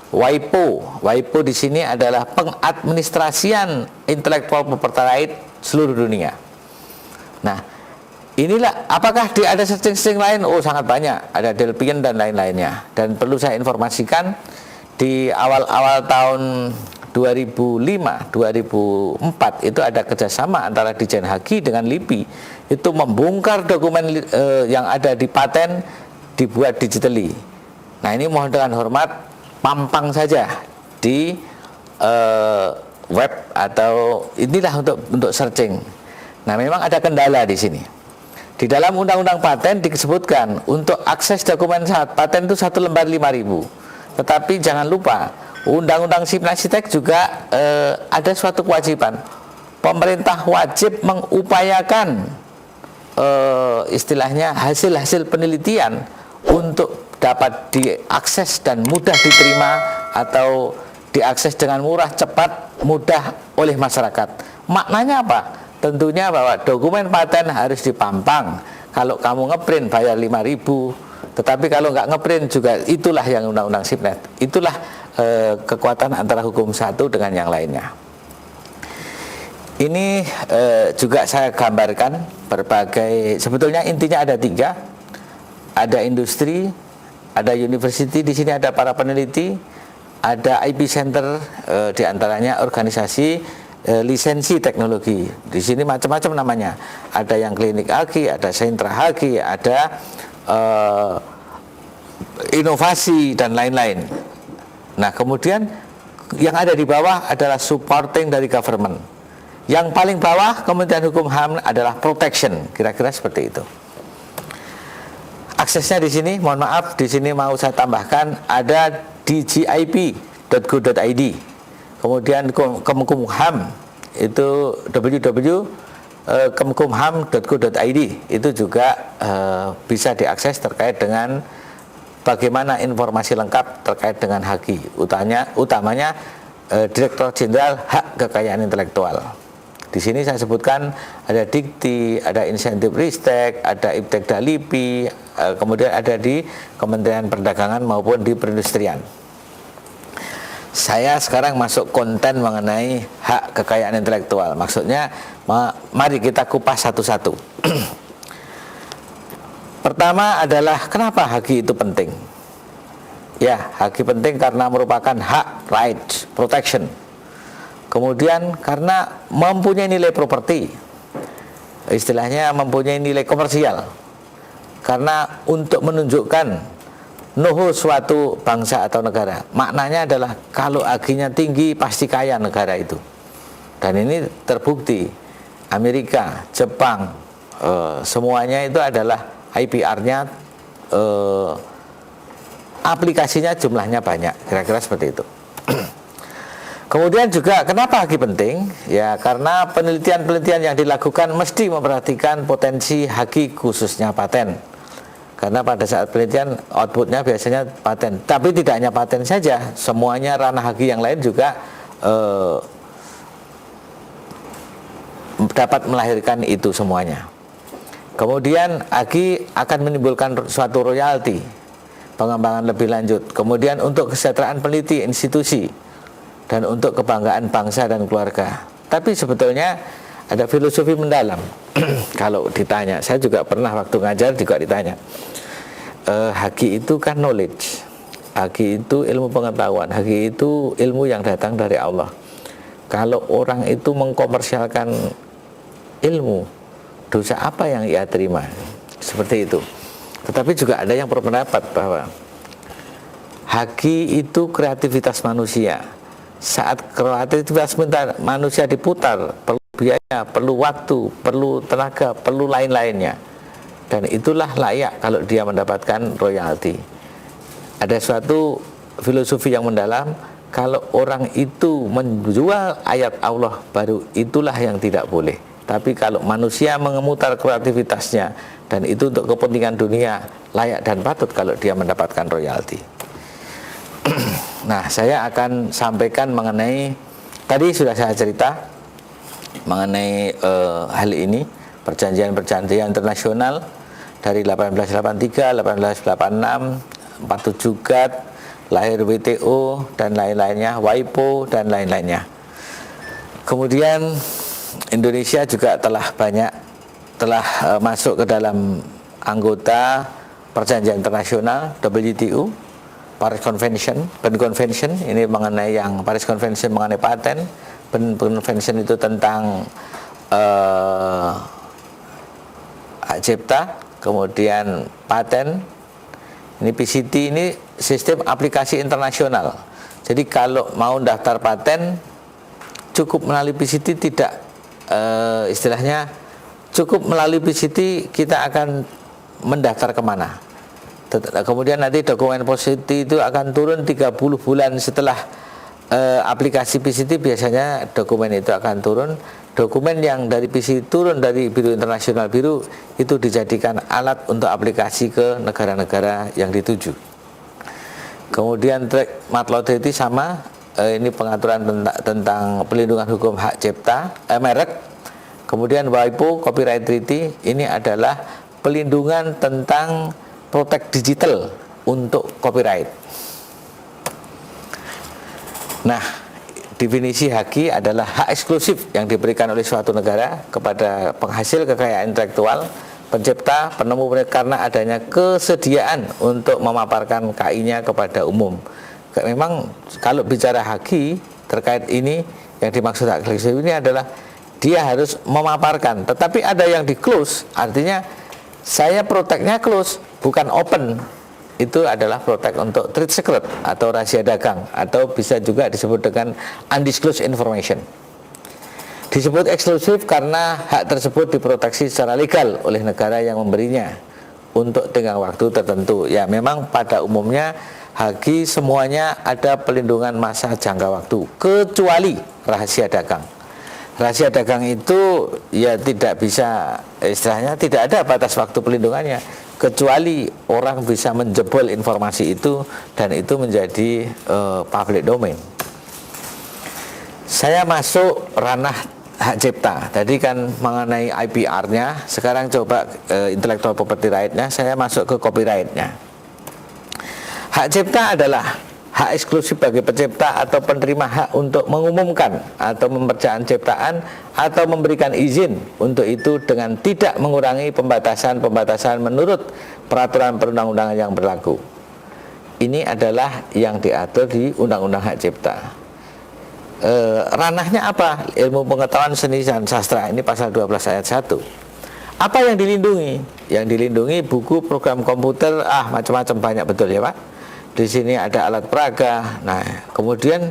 WIPO di sini adalah pengadministrasian intellectual property right seluruh dunia. Nah, inilah apakah ada searching lain? Oh, sangat banyak. Ada Delpian dan lain-lainnya. Dan perlu saya informasikan di awal-awal tahun 2005, 2004 itu ada kerjasama antara Ditjen Haki dengan LIPI, itu membongkar dokumen yang ada di paten dibuat digitally. Nah ini mohon dengan hormat pampang saja di web atau inilah untuk searching. Nah memang ada kendala di sini. Di dalam Undang-Undang Paten disebutkan untuk akses dokumen paten itu 1 lembar 5.000. Tetapi jangan lupa Undang-Undang Sipnasistek juga ada suatu kewajiban. Pemerintah wajib mengupayakan istilahnya hasil-hasil penelitian untuk dapat diakses dan mudah diterima atau diakses dengan murah, cepat, mudah oleh masyarakat. Maknanya apa? Tentunya bahwa dokumen paten harus dipampang. Kalau kamu ngeprint bayar 5.000, tetapi kalau nggak ngeprint juga itulah yang Undang-Undang Sipnet. Itulah kekuatan antara hukum satu dengan yang lainnya. Ini juga saya gambarkan berbagai, sebetulnya intinya ada 3. Ada industri, ada university, di sini ada para peneliti, ada IP center, diantaranya organisasi lisensi teknologi. Di sini macam-macam namanya. Ada yang klinik Haki, ada sentra Haki, ada inovasi dan lain-lain. Nah kemudian yang ada di bawah adalah supporting dari government. Yang paling bawah Kementerian Hukum HAM adalah protection, kira-kira seperti itu. Aksesnya di sini, mohon maaf, di sini mau saya tambahkan ada dgip.go.id. Kemudian Kemenkumham itu www.kemenkumham.go.id, itu juga bisa diakses terkait dengan bagaimana informasi lengkap terkait dengan Haki, utamanya Direktur Jenderal Hak Kekayaan Intelektual. Di sini saya sebutkan ada Dikti, ada insentif Ristek, ada Iptekda LIPI, kemudian ada di Kementerian Perdagangan maupun di perindustrian. Saya sekarang masuk konten mengenai hak kekayaan intelektual. Maksudnya, mari kita kupas satu-satu. Pertama adalah kenapa Haki itu penting? Ya, Haki penting karena merupakan hak, rights, protection. Kemudian karena mempunyai nilai properti, istilahnya mempunyai nilai komersial. Karena untuk menunjukkan nuhur suatu bangsa atau negara, maknanya adalah kalau Hakinya tinggi pasti kaya negara itu. Dan ini terbukti. Amerika, Jepang, semuanya itu adalah IPR-nya, aplikasinya jumlahnya banyak, kira-kira seperti itu. Kemudian juga kenapa Haki penting? Ya karena penelitian-penelitian yang dilakukan mesti memperhatikan potensi Haki khususnya paten. Karena pada saat penelitian outputnya biasanya paten. Tapi tidak hanya paten saja, semuanya ranah Haki yang lain juga dapat melahirkan itu semuanya. Kemudian Haki akan menimbulkan suatu royalti, pengembangan lebih lanjut. Kemudian untuk kesejahteraan peneliti, institusi, dan untuk kebanggaan bangsa dan keluarga. Tapi sebetulnya ada filosofi mendalam. Kalau ditanya, saya juga pernah waktu ngajar juga ditanya, Haki itu kan knowledge, Haki itu ilmu pengetahuan, Haki itu ilmu yang datang dari Allah. Kalau orang itu mengkomersialkan ilmu, dosa apa yang ia terima? Seperti itu. Tetapi juga ada yang berpendapat bahwa Haki itu kreativitas manusia. Saat kreativitas manusia diputar, perlu biaya, perlu waktu, perlu tenaga, perlu lain-lainnya. Dan itulah layak kalau dia mendapatkan royalti. Ada suatu filosofi yang mendalam, kalau orang itu menjual ayat Allah, baru itulah yang tidak boleh. Tapi kalau manusia mengemutar kreativitasnya dan itu untuk kepentingan dunia, layak dan patut kalau dia mendapatkan royalti. Nah, saya akan sampaikan mengenai, tadi sudah saya cerita mengenai hal ini, perjanjian-perjanjian internasional dari 1883, 1886, 47 GATT, lahir WTO dan lain-lainnya, WIPO dan lain-lainnya. Kemudian Indonesia juga telah masuk ke dalam anggota perjanjian internasional WTO, Paris Convention, Berne Convention, ini mengenai yang Paris Convention mengenai paten, Berne Convention itu tentang hak cipta, kemudian paten. Ini PCT ini sistem aplikasi internasional. Jadi kalau mau daftar paten cukup melalui PCT, tidak istilahnya cukup melalui PCT kita akan mendaftar kemana. Kemudian nanti dokumen PCT itu akan turun 30 bulan setelah aplikasi PCT, biasanya dokumen itu akan turun. Dokumen yang dari PCT turun dari Biro Internasional Biru itu dijadikan alat untuk aplikasi ke negara-negara yang dituju. Kemudian track Matlot Treaty sama, ini pengaturan tentang pelindungan hukum hak cipta merek. Kemudian WIPO Copyright Treaty, ini adalah pelindungan tentang protek digital untuk copyright. Nah, definisi haki adalah hak eksklusif yang diberikan oleh suatu negara kepada penghasil kekayaan intelektual, pencipta, penemu karena adanya kesediaan untuk memaparkan KI-nya kepada umum. Memang kalau bicara haki terkait ini, yang dimaksud hak eksklusif ini adalah dia harus memaparkan, tetapi ada yang di close, artinya saya proteknya close, bukan open. Itu adalah protek untuk trade secret atau rahasia dagang, atau bisa juga disebut dengan undisclosed information. Disebut eksklusif karena hak tersebut diproteksi secara legal oleh negara yang memberinya untuk tenggang waktu tertentu. Ya, memang pada umumnya haki semuanya ada pelindungan masa jangka waktu, kecuali rahasia dagang. Rahasia dagang itu ya tidak bisa, istilahnya tidak ada batas waktu pelindungannya, kecuali orang bisa menjebol informasi itu dan itu menjadi public domain. Saya masuk ranah hak cipta. Tadi kan mengenai IPR-nya, sekarang coba intellectual property right-nya, saya masuk ke copyright-nya. Hak cipta adalah hak eksklusif bagi pencipta atau penerima hak untuk mengumumkan atau mempercayaan ciptaan atau memberikan izin untuk itu dengan tidak mengurangi pembatasan-pembatasan menurut peraturan perundang-undangan yang berlaku. Ini adalah yang diatur di Undang-Undang Hak Cipta. Ranahnya apa? Ilmu pengetahuan seni dan sastra, ini pasal 12 ayat 1. Apa yang dilindungi? Yang dilindungi buku, program komputer, macam-macam, banyak betul ya Pak. Di sini ada alat peraga. Nah, kemudian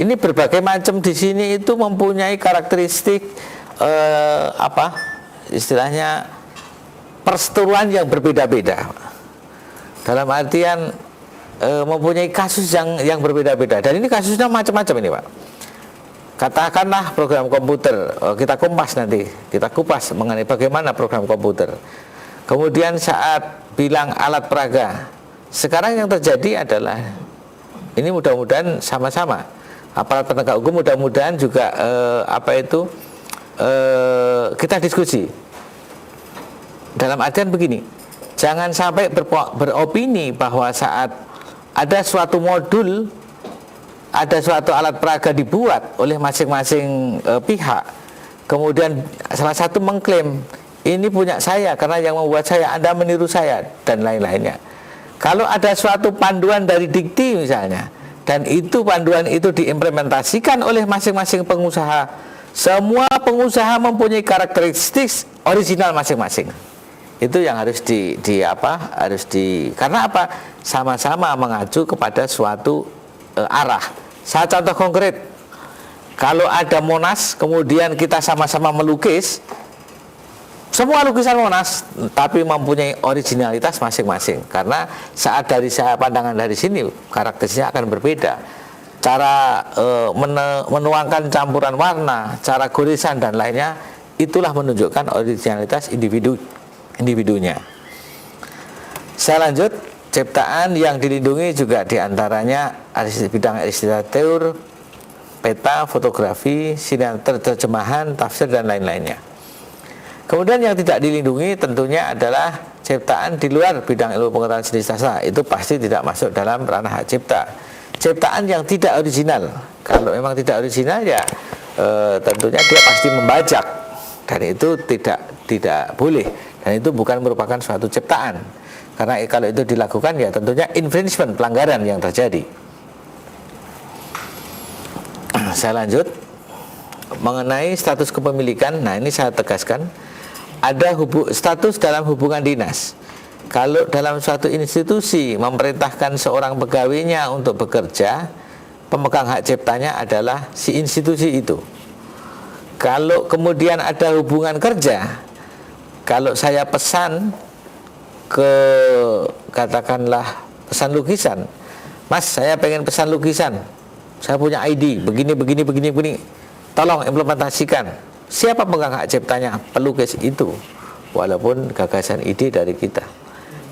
ini berbagai macam di sini itu mempunyai karakteristik istilahnya perseteruan yang berbeda-beda. Dalam artian mempunyai kasus yang berbeda-beda. Dan ini kasusnya macam-macam ini Pak. Katakanlah program komputer, kita kupas nanti, kita kupas mengenai bagaimana program komputer. Kemudian saat bilang alat peraga, sekarang yang terjadi adalah ini mudah-mudahan sama-sama aparat penegak hukum mudah-mudahan juga kita diskusi dalam artian begini, jangan sampai beropini bahwa saat ada suatu modul, ada suatu alat peraga dibuat oleh masing-masing pihak, kemudian salah satu mengklaim ini punya saya karena yang membuat saya, Anda meniru saya dan lain-lainnya. Kalau ada suatu panduan dari dikti misalnya, dan itu panduan itu diimplementasikan oleh masing-masing pengusaha, semua pengusaha mempunyai karakteristik original masing-masing. Itu yang harus karena apa? Sama-sama mengacu kepada suatu arah. Saya contoh konkret, kalau ada Monas, kemudian kita sama-sama melukis, semua lukisan Monas, tapi mempunyai originalitas masing-masing. Karena saat dari saya pandangan dari sini, karakteristiknya akan berbeda. Cara menuangkan campuran warna, cara gorisan dan lainnya, itulah menunjukkan originalitas individunya. Saya lanjut, ciptaan yang dilindungi juga diantaranya bidang arsitektur, peta, fotografi, terjemahan, tafsir dan lain-lainnya. Kemudian yang tidak dilindungi tentunya adalah ciptaan di luar bidang ilmu pengetahuan seni sastra. Itu pasti tidak masuk dalam ranah hak cipta. Ciptaan yang tidak original, kalau memang tidak original ya tentunya dia pasti membajak, dan itu tidak boleh, dan itu bukan merupakan suatu ciptaan. Karena kalau itu dilakukan ya tentunya infringement, pelanggaran yang terjadi. Saya lanjut mengenai status kepemilikan. Nah, ini saya tegaskan ada status dalam hubungan dinas. Kalau dalam suatu institusi memerintahkan seorang pegawainya untuk bekerja, pemegang hak ciptanya adalah si institusi itu. Kalau kemudian ada hubungan kerja, kalau saya pesan ke, katakanlah pesan lukisan, Mas, saya pengen pesan lukisan, saya punya ID begini, tolong implementasikan. Siapa pemegang hak ciptanya? Pelukis itu, walaupun gagasan ide dari kita.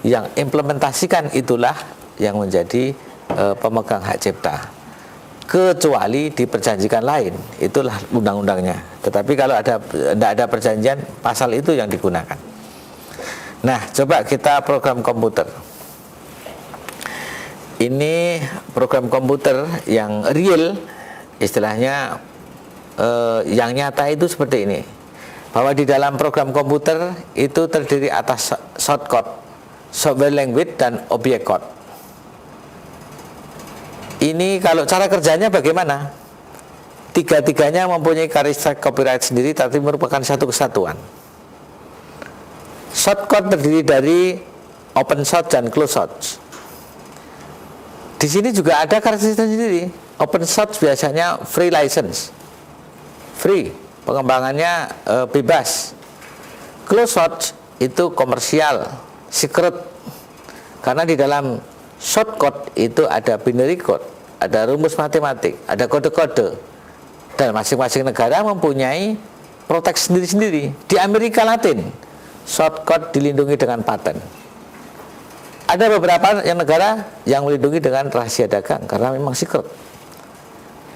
Yang implementasikan itulah yang menjadi pemegang hak cipta, kecuali diperjanjikan lain, itulah undang-undangnya. Tetapi kalau tidak ada perjanjian, pasal itu yang digunakan. Nah, coba kita program komputer. Ini program komputer yang real, istilahnya yang nyata itu seperti ini. Bahwa di dalam program komputer itu terdiri atas shortcode, software language, dan object code. Ini kalau cara kerjanya bagaimana? Tiga-tiganya mempunyai karakteristik copyright sendiri, tapi merupakan satu kesatuan. Shortcode terdiri dari open source dan closed source. Di sini juga ada karakteristik sendiri. Open source biasanya free license, free, pengembangannya bebas. Closed source itu komersial, secret. Karena di dalam shortcode itu ada binary code, ada rumus matematik, ada kode-kode, dan masing-masing negara mempunyai proteksi sendiri-sendiri. Di Amerika Latin, shortcode dilindungi dengan paten. Ada beberapa negara yang melindungi dengan rahasia dagang karena memang secret.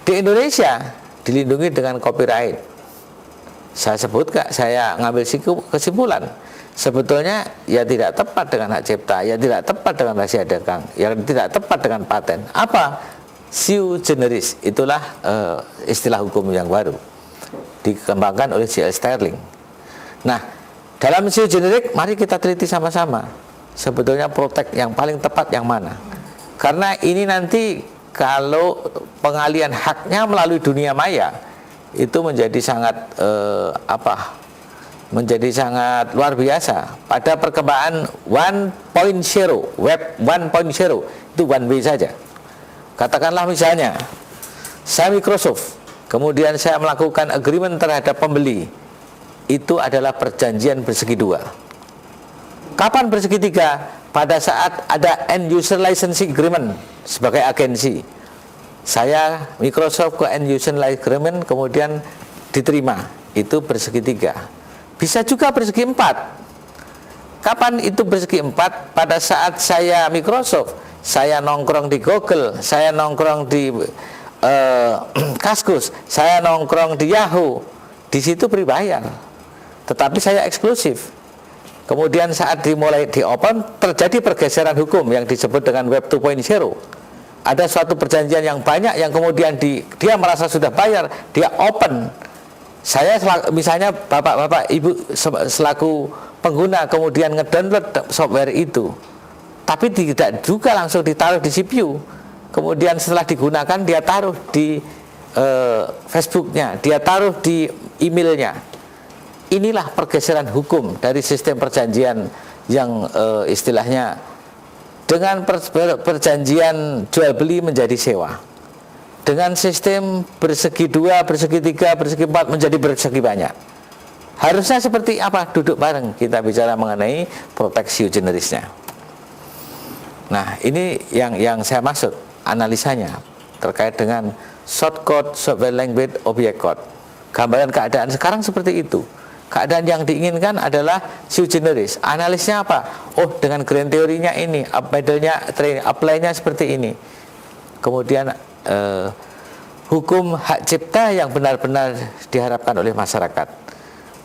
Di Indonesia dilindungi dengan copyright. Saya sebut gak, saya ngambil kesimpulan, sebetulnya ya tidak tepat dengan hak cipta, ya tidak tepat dengan rahasia dagang, ya tidak tepat dengan paten. Apa? Sui generis, itulah istilah hukum yang baru dikembangkan oleh J.L. Sterling. Nah, dalam sui generis, mari kita teliti sama-sama sebetulnya protek yang paling tepat yang mana. Karena ini nanti kalau pengalian haknya melalui dunia maya itu menjadi sangat menjadi sangat luar biasa. Pada perkembangan 1.0, web 1.0 itu one way saja. Katakanlah misalnya saya Microsoft, kemudian saya melakukan agreement terhadap pembeli, itu adalah perjanjian bersegi dua. Kapan bersegi tiga? Pada saat ada end user licensing agreement sebagai agensi. Saya Microsoft ke end user licensing agreement kemudian diterima, itu bersegi tiga. Bisa juga bersegi empat. Kapan itu bersegi empat? Pada saat saya Microsoft, saya nongkrong di Google, saya nongkrong di Kaskus, saya nongkrong di Yahoo, di situ beri bayar. Tetapi saya eksklusif. Kemudian saat dimulai di open, terjadi pergeseran hukum yang disebut dengan web 2.0. Ada suatu perjanjian yang banyak yang kemudian dia merasa sudah bayar, dia open. Saya misalnya bapak-bapak, ibu selaku pengguna kemudian ngedownload software itu, tapi tidak juga langsung ditaruh di CPU. Kemudian setelah digunakan dia taruh di Facebooknya, dia taruh di emailnya. Inilah pergeseran hukum dari sistem perjanjian yang istilahnya dengan perjanjian jual beli menjadi sewa, dengan sistem bersegi dua, bersegi tiga, bersegi empat menjadi bersegi banyak. Harusnya seperti apa? Duduk bareng kita bicara mengenai proteksi generisnya. Nah, ini yang saya maksud analisanya terkait dengan shortcode, software language, object code. Gambaran keadaan sekarang seperti itu. Keadaan yang diinginkan adalah sui generis. Analisnya apa? Oh, dengan grand teorinya ini, apply-nya seperti ini. Kemudian hukum hak cipta yang benar-benar diharapkan oleh masyarakat.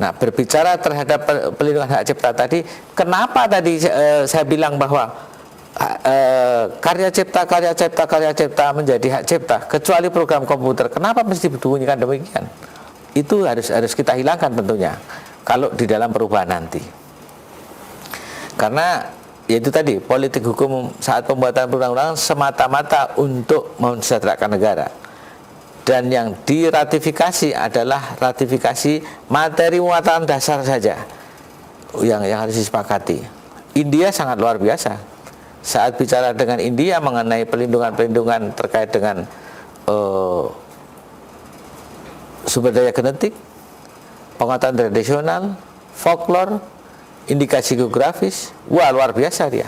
Nah, berbicara terhadap pelindungan hak cipta tadi, kenapa tadi saya bilang bahwa karya cipta menjadi hak cipta kecuali program komputer? Kenapa mesti dibunyikan demikian? Itu harus kita hilangkan tentunya kalau di dalam perubahan nanti. Karena yaitu tadi politik hukum saat pembuatan perundang-undangan semata-mata untuk mensejahterakan negara. Dan yang diratifikasi adalah ratifikasi materi muatan dasar saja yang harus disepakati. India sangat luar biasa. Saat bicara dengan India mengenai pelindungan terkait dengan sumber daya genetik, pengetahuan tradisional, folklore, indikasi geografis, wah luar biasa dia.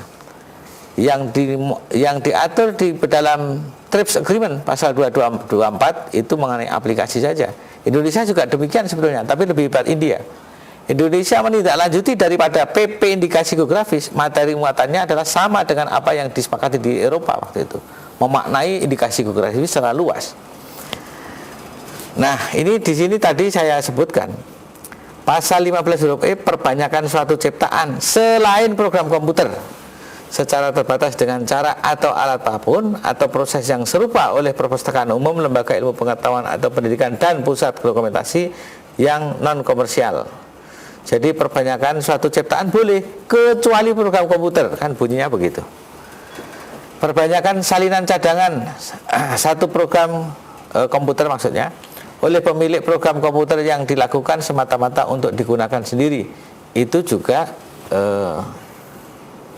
Yang diatur di dalam TRIPS Agreement pasal 224 itu mengenai aplikasi saja. Indonesia juga demikian sebetulnya, tapi lebih hebat India. Indonesia menindaklanjuti daripada PP indikasi geografis, materi muatannya adalah sama dengan apa yang disepakati di Eropa waktu itu, memaknai indikasi geografis secara luas. Nah, ini di sini tadi saya sebutkan pasal 15 huruf E, perbanyakan suatu ciptaan selain program komputer secara terbatas dengan cara atau alat apapun atau proses yang serupa oleh perpustakaan umum, lembaga ilmu pengetahuan atau pendidikan dan pusat dokumentasi yang non komersial. Jadi perbanyakan suatu ciptaan boleh kecuali program komputer, kan bunyinya begitu. Perbanyakan salinan cadangan satu program komputer maksudnya oleh pemilik program komputer yang dilakukan semata-mata untuk digunakan sendiri, itu juga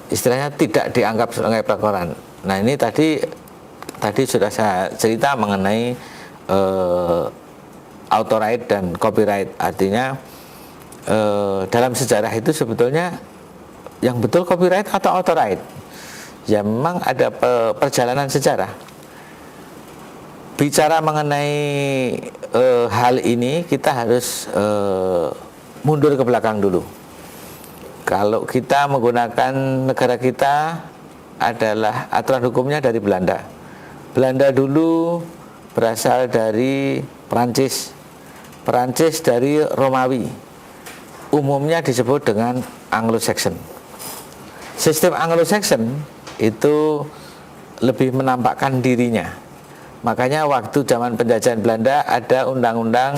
istilahnya tidak dianggap sebagai pelanggaran. Nah, ini tadi sudah saya cerita mengenai authorite dan copyright. Artinya dalam sejarah itu sebetulnya yang betul copyright atau authorite. Ya memang ada perjalanan sejarah. Bicara mengenai hal ini kita harus mundur ke belakang dulu. Kalau kita menggunakan negara kita adalah aturan hukumnya dari Belanda. Belanda dulu berasal dari Perancis. Perancis dari Romawi. Umumnya disebut dengan Anglo-Saxon. Sistem Anglo-Saxon itu lebih menampakkan dirinya. Makanya waktu zaman penjajahan Belanda ada undang-undang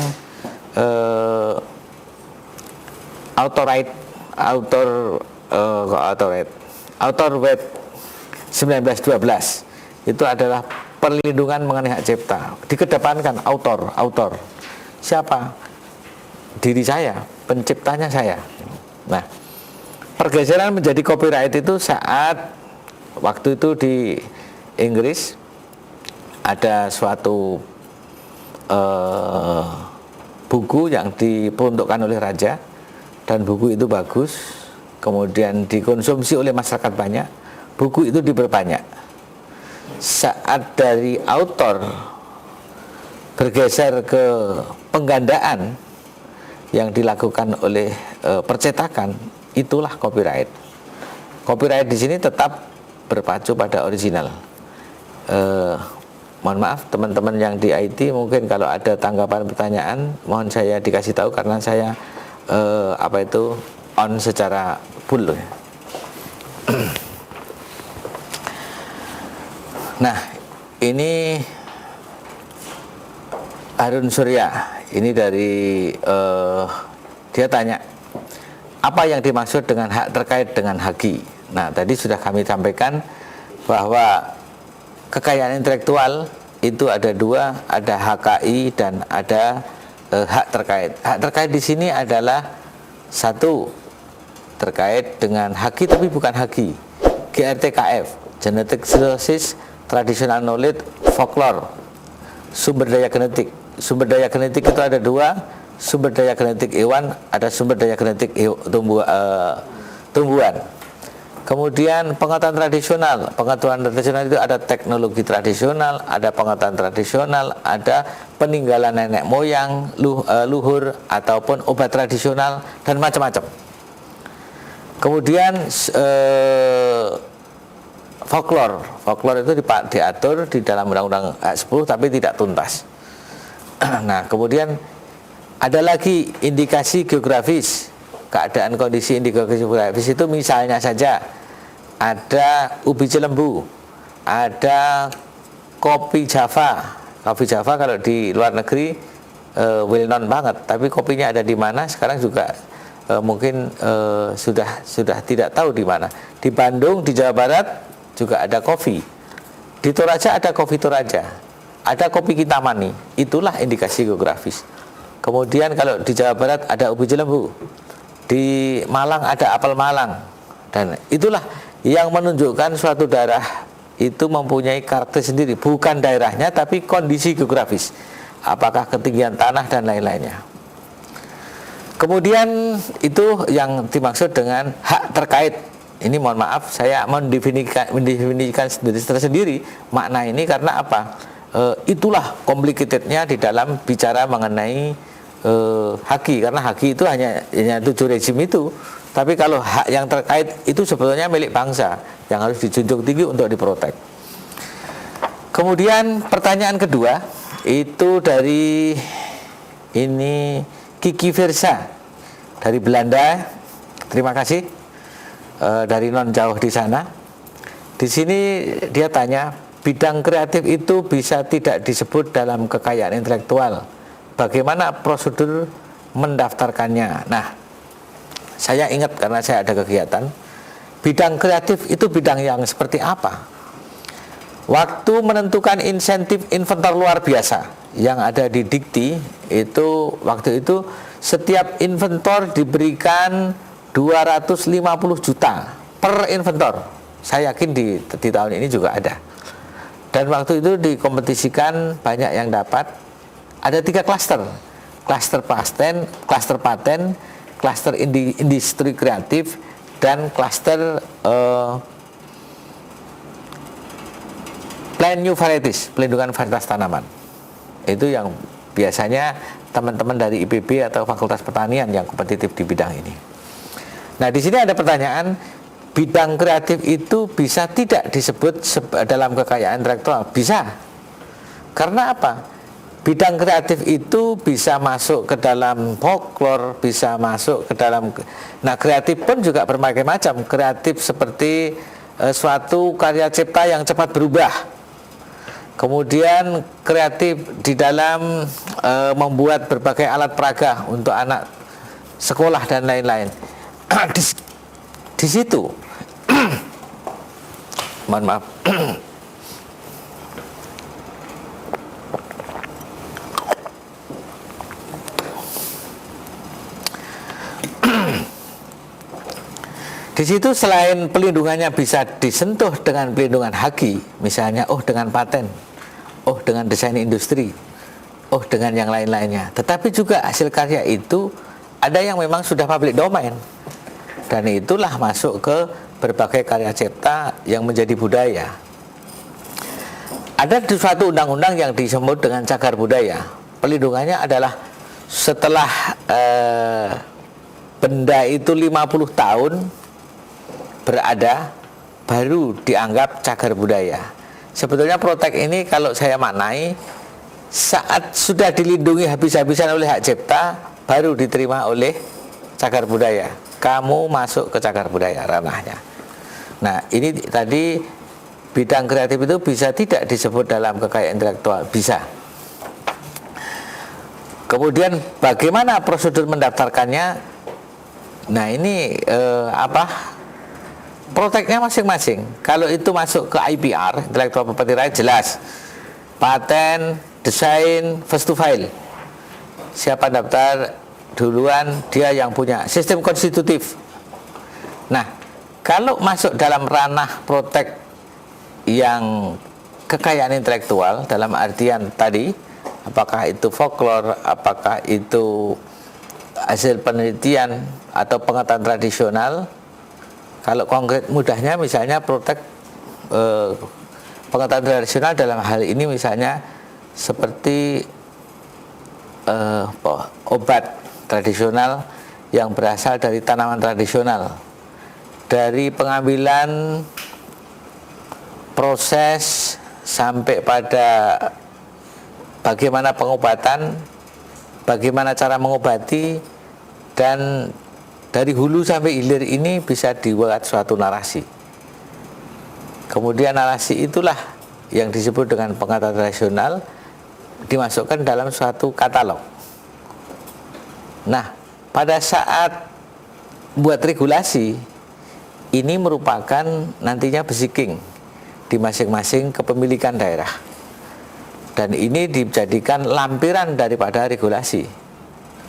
authorwet 1912 itu adalah perlindungan mengenai hak cipta. Dikedepankan autor. Siapa? Diri saya, penciptanya saya. Nah, pergeseran menjadi copyright itu saat waktu itu di Inggris ada suatu buku yang diperuntukkan oleh raja, dan buku itu bagus, kemudian dikonsumsi oleh masyarakat banyak, buku itu diperbanyak. Saat dari autor bergeser ke penggandaan yang dilakukan oleh percetakan, itulah copyright. Copyright di sini tetap berpacu pada original. Mohon maaf teman-teman yang di IT, mungkin kalau ada tanggapan pertanyaan mohon saya dikasih tahu karena saya on secara full. Nah, ini Harun Surya, ini dari dia tanya apa yang dimaksud dengan hak terkait dengan haki. Nah, tadi sudah kami sampaikan bahwa kekayaan intelektual itu ada dua, ada HKI dan ada hak terkait. Hak terkait di sini adalah satu terkait dengan haki tapi bukan haki. GRTKF, Genetic Resources, Traditional Knowledge, Folklore, sumber daya genetik. Sumber daya genetik itu ada dua, sumber daya genetik hewan, ada sumber daya genetik tumbuhan. Kemudian pengetahuan tradisional. Pengetahuan tradisional itu ada teknologi tradisional, ada pengetahuan tradisional, ada peninggalan nenek moyang, luhur, ataupun obat tradisional, dan macam-macam. Kemudian folklore. Folklore itu diatur di dalam Undang-Undang 10 tapi tidak tuntas. Nah, kemudian ada lagi indikasi geografis. Keadaan kondisi indikasi geografis itu misalnya saja ada ubi Cilembu, ada kopi Java. Kopi Java kalau di luar negeri well known banget, tapi kopinya ada di mana sekarang juga mungkin sudah tidak tahu di mana. Di Bandung, di Jawa Barat juga ada kopi. Di Toraja ada kopi Toraja, ada kopi Kintamani. Itulah indikasi geografis. Kemudian kalau di Jawa Barat ada ubi jelembu, di Malang ada apel Malang, dan itulah yang menunjukkan suatu daerah itu mempunyai karakter sendiri, bukan daerahnya tapi kondisi geografis, apakah ketinggian tanah dan lain-lainnya. Kemudian itu yang dimaksud dengan hak terkait. Ini mohon maaf, saya mendefinisikan sendiri makna ini karena apa? Itulah complicatednya di dalam bicara mengenai haki, karena haki itu hanya 7 rezim itu. Tapi kalau hak yang terkait itu sebetulnya milik bangsa yang harus dijunjung tinggi untuk diprotek. Kemudian pertanyaan kedua itu dari ini Kiki Versa dari Belanda. Terima kasih. Dari non jauh di sana. Di sini dia tanya, bidang kreatif itu bisa tidak disebut dalam kekayaan intelektual. Bagaimana prosedur mendaftarkannya? Nah, saya ingat karena saya ada kegiatan. Bidang kreatif itu bidang yang seperti apa? Waktu menentukan insentif inventor luar biasa yang ada di Dikti itu waktu itu setiap inventor diberikan 250 juta per inventor. Saya yakin di tahun ini juga ada. Dan waktu itu dikompetisikan banyak yang dapat. Ada 3 klaster. Klaster paten, klaster industri kreatif, dan klaster plant new varieties, pelindungan varietas tanaman. Itu yang biasanya teman-teman dari IPB atau Fakultas Pertanian yang kompetitif di bidang ini. Nah, di sini ada pertanyaan, bidang kreatif itu bisa tidak disebut dalam kekayaan intelektual? Bisa. Karena apa? Bidang kreatif itu bisa masuk ke dalam folklore, bisa masuk ke dalam. Nah, kreatif pun juga berbagai macam. Kreatif seperti suatu karya cipta yang cepat berubah. Kemudian kreatif di dalam membuat berbagai alat peraga untuk anak sekolah dan lain-lain. Di situ mohon maaf. Di situ selain pelindungannya bisa disentuh dengan pelindungan haki, misalnya dengan paten, dengan desain industri, dengan yang lain-lainnya. Tetapi juga hasil karya itu ada yang memang sudah public domain. Dan itulah masuk ke berbagai karya cipta yang menjadi budaya. Ada suatu undang-undang yang disebut dengan cagar budaya. Pelindungannya adalah setelah benda itu 50 tahun berada, baru dianggap cagar budaya. Sebetulnya protek ini kalau saya maknai, saat sudah dilindungi habis-habisan oleh hak cipta, baru diterima oleh cagar budaya. Kamu masuk ke cagar budaya ranahnya. Nah, ini tadi bidang kreatif itu bisa tidak disebut dalam kekayaan intelektual? Bisa. Kemudian bagaimana prosedur mendaftarkannya? Nah, ini proteknya masing-masing. Kalau itu masuk ke IPR, Intellectual Property Right, jelas. Paten, desain, first to file. Siapa daftar duluan, dia yang punya sistem konstitutif. Nah, kalau masuk dalam ranah protek yang kekayaan intelektual dalam artian tadi, apakah itu folklore, apakah itu hasil penelitian atau pengetahuan tradisional. Kalau konkret mudahnya misalnya protek pengetahuan tradisional dalam hal ini misalnya seperti obat tradisional yang berasal dari tanaman tradisional, dari pengambilan proses sampai pada bagaimana pengobatan, bagaimana cara mengobati, dan dari hulu sampai hilir ini bisa dibuat suatu narasi. Kemudian narasi itulah yang disebut dengan pengetahuan tradisional dimasukkan dalam suatu katalog. Nah, pada saat buat regulasi ini merupakan nantinya basiking di masing-masing kepemilikan daerah. Dan ini dijadikan lampiran daripada regulasi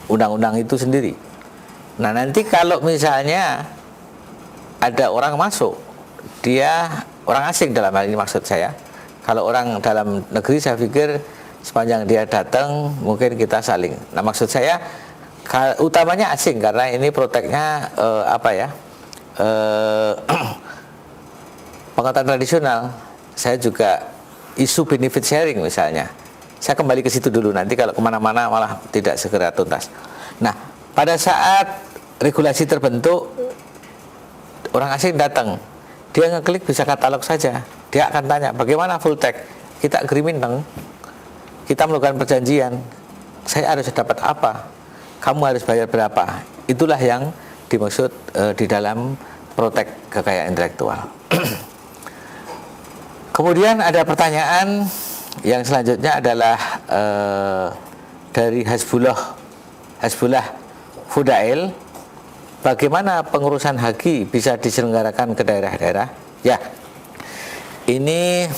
undang-undang itu sendiri. Nah, nanti kalau misalnya ada orang masuk, dia orang asing dalam hal ini maksud saya. Kalau orang dalam negeri saya pikir sepanjang dia datang mungkin kita saling. Nah, maksud saya utamanya asing karena ini proteknya pengetahuan tradisional. Saya juga isu benefit sharing misalnya. Saya kembali ke situ dulu, nanti kalau kemana-mana malah tidak segera tuntas. Nah, pada saat regulasi terbentuk, orang asing datang, dia ngeklik bisa katalog saja. Dia akan tanya, bagaimana full text? Kita agreement dong. Kita melakukan perjanjian. Saya harus dapat apa? Kamu harus bayar berapa? Itulah yang dimaksud di dalam protek kekayaan intelektual. Kemudian ada pertanyaan yang selanjutnya adalah dari Hasbullah Fudail, bagaimana pengurusan haji bisa diselenggarakan ke daerah-daerah? Ya, ini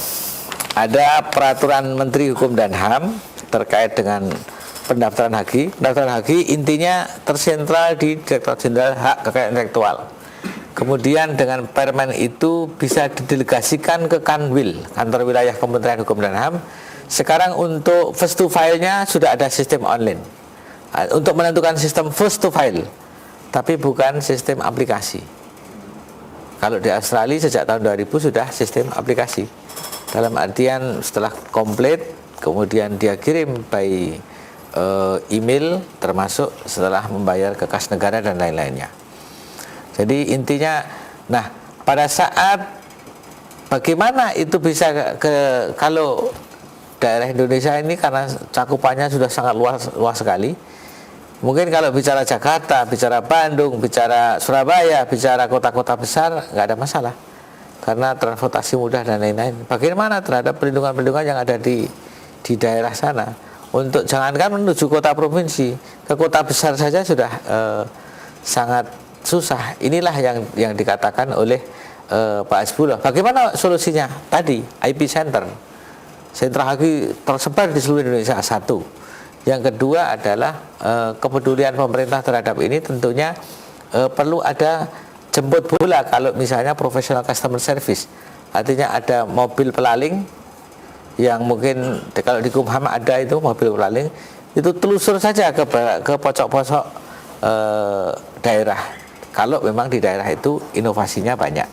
ada peraturan Menteri Hukum dan HAM terkait dengan pendaftaran haji. Pendaftaran haji intinya tersentral di Direktorat Jenderal Hak Kekayaan Intelektual. Kemudian dengan permen itu bisa didelegasikan ke Kanwil, kantor wilayah Kementerian Hukum dan HAM. Sekarang untuk first to file-nya sudah ada sistem online. Untuk menentukan sistem first to file, tapi bukan sistem aplikasi. Kalau di Australia sejak tahun 2000 sudah sistem aplikasi. Dalam artian setelah komplit, kemudian dia kirim by email, termasuk setelah membayar ke kas negara dan lain-lainnya. Jadi intinya, nah pada saat bagaimana itu bisa kalau daerah Indonesia ini karena cakupannya sudah sangat luas sekali. Mungkin kalau bicara Jakarta, bicara Bandung, bicara Surabaya, bicara kota-kota besar nggak ada masalah karena transportasi mudah dan lain-lain. Bagaimana terhadap perlindungan-perlindungan yang ada di daerah sana? Untuk jangankan menuju kota provinsi, ke kota besar saja sudah sangat susah. Inilah yang dikatakan oleh Pak Hasbullah. Bagaimana solusinya? Tadi IP center, sentra haji tersebar di seluruh Indonesia, satu. Yang kedua adalah kepedulian pemerintah terhadap ini tentunya perlu ada jemput bola kalau misalnya professional customer service. Artinya ada mobil pelaling yang mungkin kalau di Kumham ada itu mobil pelaling, itu telusur saja ke pojok-pojok daerah. Kalau memang di daerah itu inovasinya banyak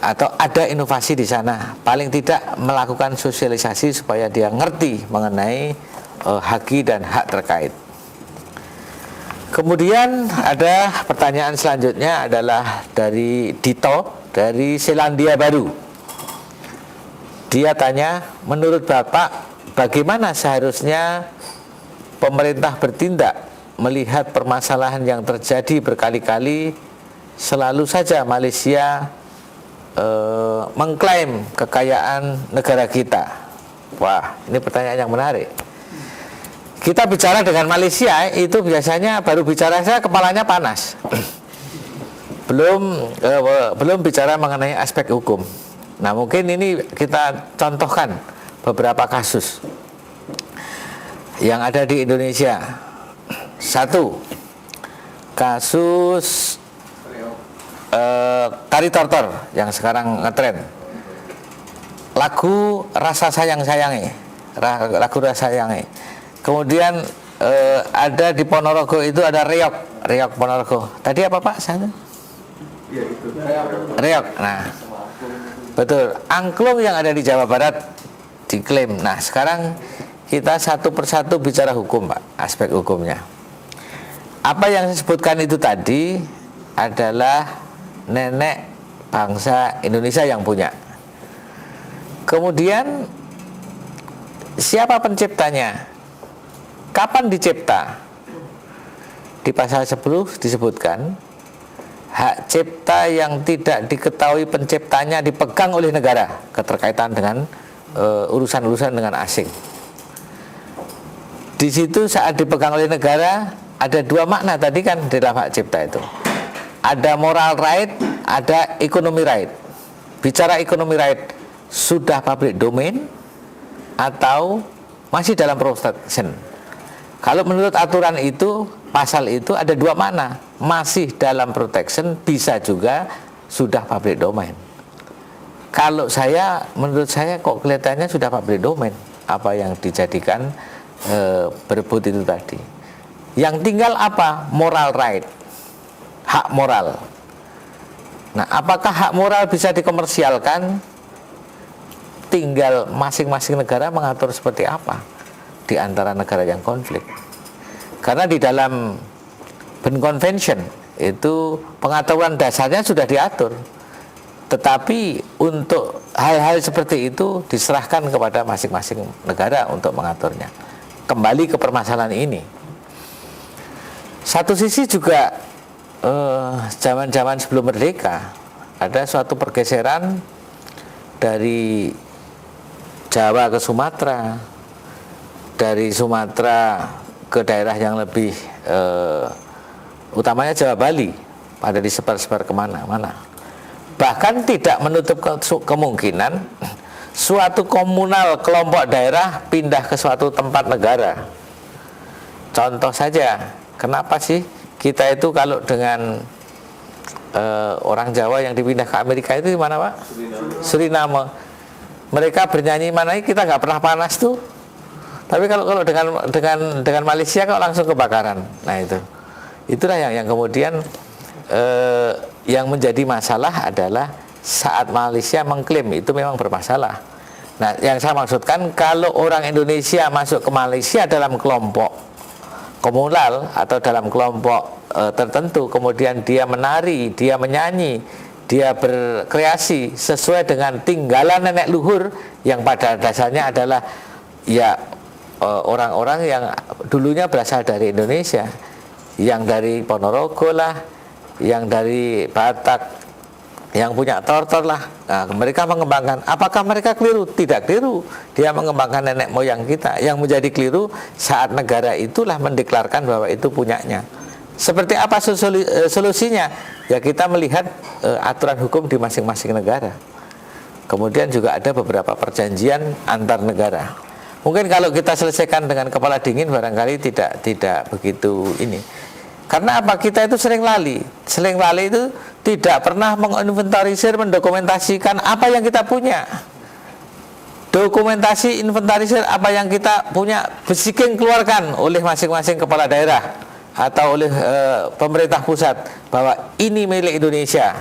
atau ada inovasi di sana, paling tidak melakukan sosialisasi supaya dia ngerti mengenai haki dan hak terkait. Kemudian ada pertanyaan selanjutnya adalah dari Dito dari Selandia Baru. Dia tanya, menurut Bapak bagaimana seharusnya pemerintah bertindak melihat permasalahan yang terjadi berkali-kali? Selalu saja Malaysia mengklaim kekayaan negara kita. Wah, ini pertanyaan yang menarik. Kita bicara dengan Malaysia itu biasanya baru bicara saya kepalanya panas. belum bicara mengenai aspek hukum. Nah, mungkin ini kita contohkan beberapa kasus yang ada di Indonesia. Satu, kasus Tari Tortor yang sekarang ngetren. Lagu Rasa Sayang Sayangi, lagu Rasa Sayangi. Kemudian ada di Ponorogo itu ada Reok Ponorogo. Tadi apa Pak? Sana? Ya, itu. Reok. Nah, betul. Angklung yang ada di Jawa Barat diklaim. Nah, sekarang kita satu persatu bicara hukum, Pak, aspek hukumnya. Apa yang saya sebutkan itu tadi adalah nenek bangsa Indonesia yang punya. Kemudian siapa penciptanya? Kapan dicipta? Di pasal 10 disebutkan hak cipta yang tidak diketahui penciptanya dipegang oleh negara, keterkaitan dengan urusan-urusan dengan asing. Di situ saat dipegang oleh negara ada dua makna tadi kan di dalam hak cipta itu. Ada moral right, ada economy right. Bicara economy right, sudah public domain atau masih dalam protection? Kalau menurut aturan itu, pasal itu ada dua makna. Masih dalam protection, bisa juga sudah public domain. Kalau menurut saya kok kelihatannya sudah public domain apa yang dijadikan berebut itu tadi. Yang tinggal apa? Moral right, hak moral. Nah, apakah hak moral bisa dikomersialkan? Tinggal masing-masing negara mengatur seperti apa di antara negara yang konflik. Karena di dalam Bern Convention itu pengaturan dasarnya sudah diatur. Tetapi untuk hal-hal seperti itu diserahkan kepada masing-masing negara untuk mengaturnya. Kembali ke permasalahan ini. Satu sisi juga zaman-zaman sebelum merdeka ada suatu pergeseran dari Jawa ke Sumatera, dari Sumatera ke daerah yang lebih utamanya Jawa Bali, pada disebar-sebar kemana-mana. Bahkan tidak menutup kemungkinan suatu komunal kelompok daerah pindah ke suatu tempat negara. Contoh saja, kenapa sih kita itu kalau dengan orang Jawa yang dipindah ke Amerika itu di mana, Pak? Suriname. Mereka bernyanyi mana kita nggak pernah panas tuh. Tapi kalau dengan Malaysia kok langsung kebakaran. Nah itulah yang kemudian yang menjadi masalah adalah saat Malaysia mengklaim itu memang bermasalah. Nah, yang saya maksudkan kalau orang Indonesia masuk ke Malaysia dalam kelompok komunal atau dalam kelompok tertentu, kemudian dia menari, dia menyanyi, dia berkreasi sesuai dengan tinggalan nenek luhur yang pada dasarnya adalah ya orang-orang yang dulunya berasal dari Indonesia, yang dari Ponorogo lah, yang dari Batak, yang punya tortor lah. Nah, mereka mengembangkan. Apakah mereka keliru? Tidak keliru. Dia mengembangkan nenek moyang kita. Yang menjadi keliru saat negara itulah mendeklarkan bahwa itu punyanya. Seperti apa solusinya? Ya kita melihat aturan hukum di masing-masing negara. Kemudian juga ada beberapa perjanjian antar negara. Mungkin kalau kita selesaikan dengan kepala dingin barangkali tidak begitu ini. Karena apa? Kita itu sering lali. Sering lali itu tidak pernah menginventarisir, mendokumentasikan apa yang kita punya. Dokumentasi, inventarisir apa yang kita punya, bisikin keluarkan oleh masing-masing kepala daerah atau oleh pemerintah pusat bahwa ini milik Indonesia.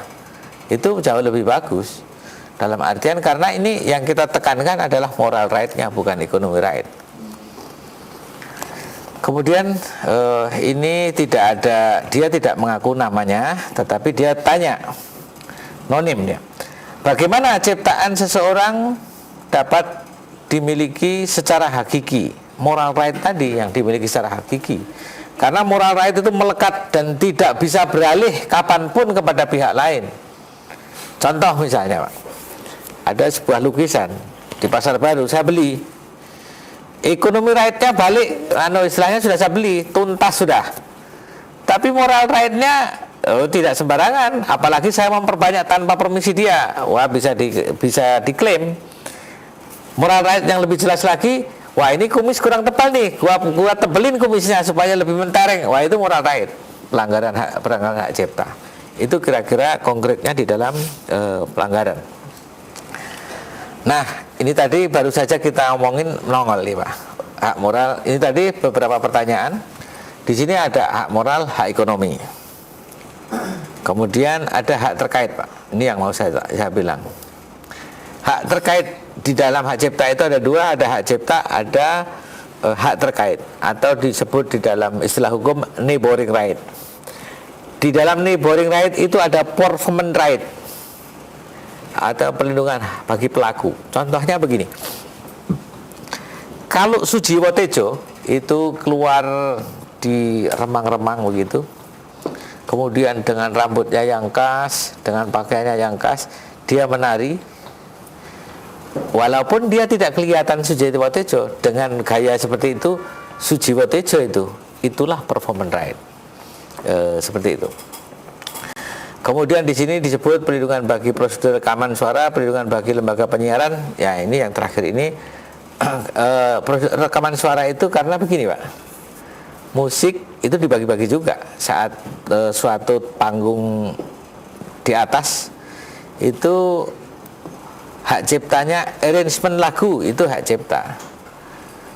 Itu jauh lebih bagus. Dalam artian karena ini yang kita tekankan adalah moral right-nya, bukan economy right. Kemudian ini tidak ada, dia tidak mengaku namanya, tetapi dia tanya, nonim dia, bagaimana ciptaan seseorang dapat dimiliki secara hakiki, moral right tadi yang dimiliki secara hakiki. Karena moral right itu melekat dan tidak bisa beralih kapanpun kepada pihak lain. Contoh misalnya, Pak, ada sebuah lukisan di Pasar Baru, saya beli. Ekonomi right-nya balik, istilahnya sudah saya beli, tuntas sudah. Tapi moral right-nya tidak sembarangan, apalagi saya memperbanyak tanpa permisi dia. Wah, bisa diklaim. Moral right yang lebih jelas lagi, wah ini kumis kurang tebal nih, gua tebelin kumisnya supaya lebih mentereng. Wah, itu moral right, pelanggaran hak cipta. Itu kira-kira konkretnya di dalam pelanggaran. Nah, ini tadi baru saja kita ngomongin nongol nih, Pak. Hak moral, ini tadi beberapa pertanyaan. Di sini ada hak moral, hak ekonomi. Kemudian ada hak terkait, Pak. Ini yang mau saya bilang. Hak terkait di dalam hak cipta itu ada dua, ada hak cipta, ada hak terkait atau disebut di dalam istilah hukum neighboring right. Di dalam neighboring right itu ada performance right atau perlindungan bagi pelaku. Contohnya begini, kalau Sujiwo Tejo itu keluar di remang-remang begitu, kemudian dengan rambutnya yang khas, dengan pakaiannya yang khas, dia menari, walaupun dia tidak kelihatan Sujiwo Tejo, dengan gaya seperti itu Sujiwo Tejo itu itulah performance right. Seperti itu. Kemudian di sini disebut perlindungan bagi prosedur rekaman suara, perlindungan bagi lembaga penyiaran. Ya, ini yang terakhir ini prosedur rekaman suara itu karena begini, Pak. Musik itu dibagi-bagi juga saat suatu panggung di atas itu hak ciptanya, arrangement lagu itu hak cipta,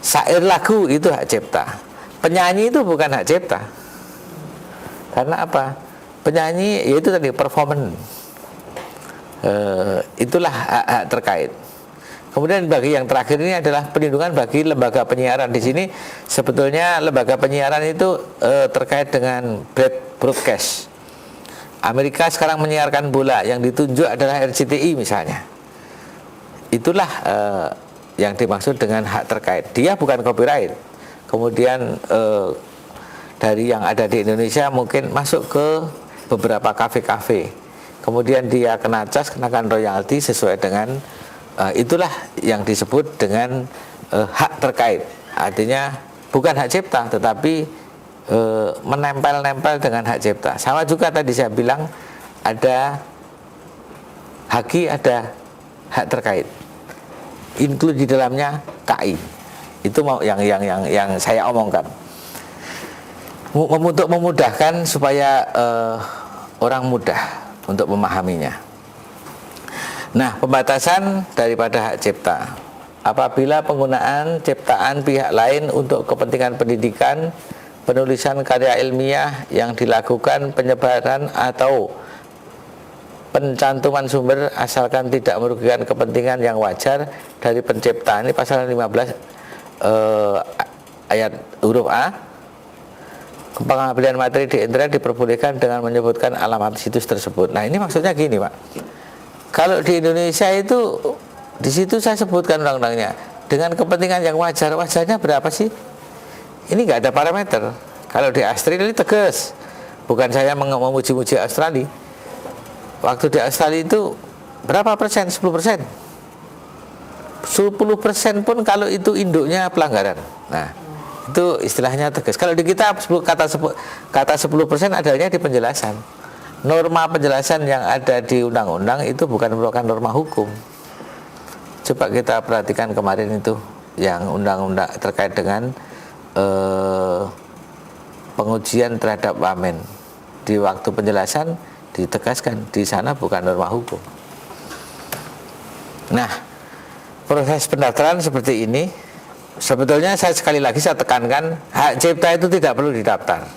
syair lagu itu hak cipta, penyanyi itu bukan hak cipta. Karena apa? Penyanyi yaitu tadi performance, itulah hak-hak terkait. Kemudian bagi yang terakhir ini adalah perlindungan bagi lembaga penyiaran. Di sini sebetulnya lembaga penyiaran itu terkait dengan broadcast. Amerika sekarang menyiarkan bola, yang ditunjuk adalah RCTI misalnya. Itulah yang dimaksud dengan hak terkait. Dia bukan copyright. Kemudian dari yang ada di Indonesia mungkin masuk ke beberapa kafe-kafe. Kemudian dia kena cas, kenakan royalti sesuai dengan itulah yang disebut dengan hak terkait. Artinya bukan hak cipta, tetapi menempel-nempel dengan hak cipta. Sama juga tadi saya bilang ada haki, ada hak terkait. Include di dalamnya KI. Itu mau yang saya omongkan. Untuk memudahkan supaya orang mudah untuk memahaminya. Nah, pembatasan daripada hak cipta. Apabila penggunaan ciptaan pihak lain untuk kepentingan pendidikan, penulisan karya ilmiah yang dilakukan penyebaran atau pencantuman sumber asalkan tidak merugikan kepentingan yang wajar dari pencipta. Ini pasal 15 ayat huruf A. Pengambilan materi di internet diperbolehkan dengan menyebutkan alamat situs tersebut. Nah, ini maksudnya gini, Pak. Kalau di Indonesia itu di situ saya sebutkan undang-undangnya dengan kepentingan yang wajar. Wajarnya berapa sih? Ini nggak ada parameter. Kalau di Australia ini tegas. Bukan saya memuji-muji Australia. Waktu di Australia itu berapa persen? 10%. 10% pun kalau itu induknya pelanggaran. Nah, itu istilahnya tegas. Kalau di kita kata 10% adanya di penjelasan. Norma penjelasan yang ada di undang-undang itu bukan merupakan norma hukum. Coba kita perhatikan kemarin itu yang undang-undang terkait dengan pengujian terhadap wamen. Di waktu penjelasan ditegaskan di sana bukan norma hukum. Nah, proses pendaftaran seperti ini. Sebetulnya sekali lagi saya tekankan, hak cipta itu tidak perlu didaftar.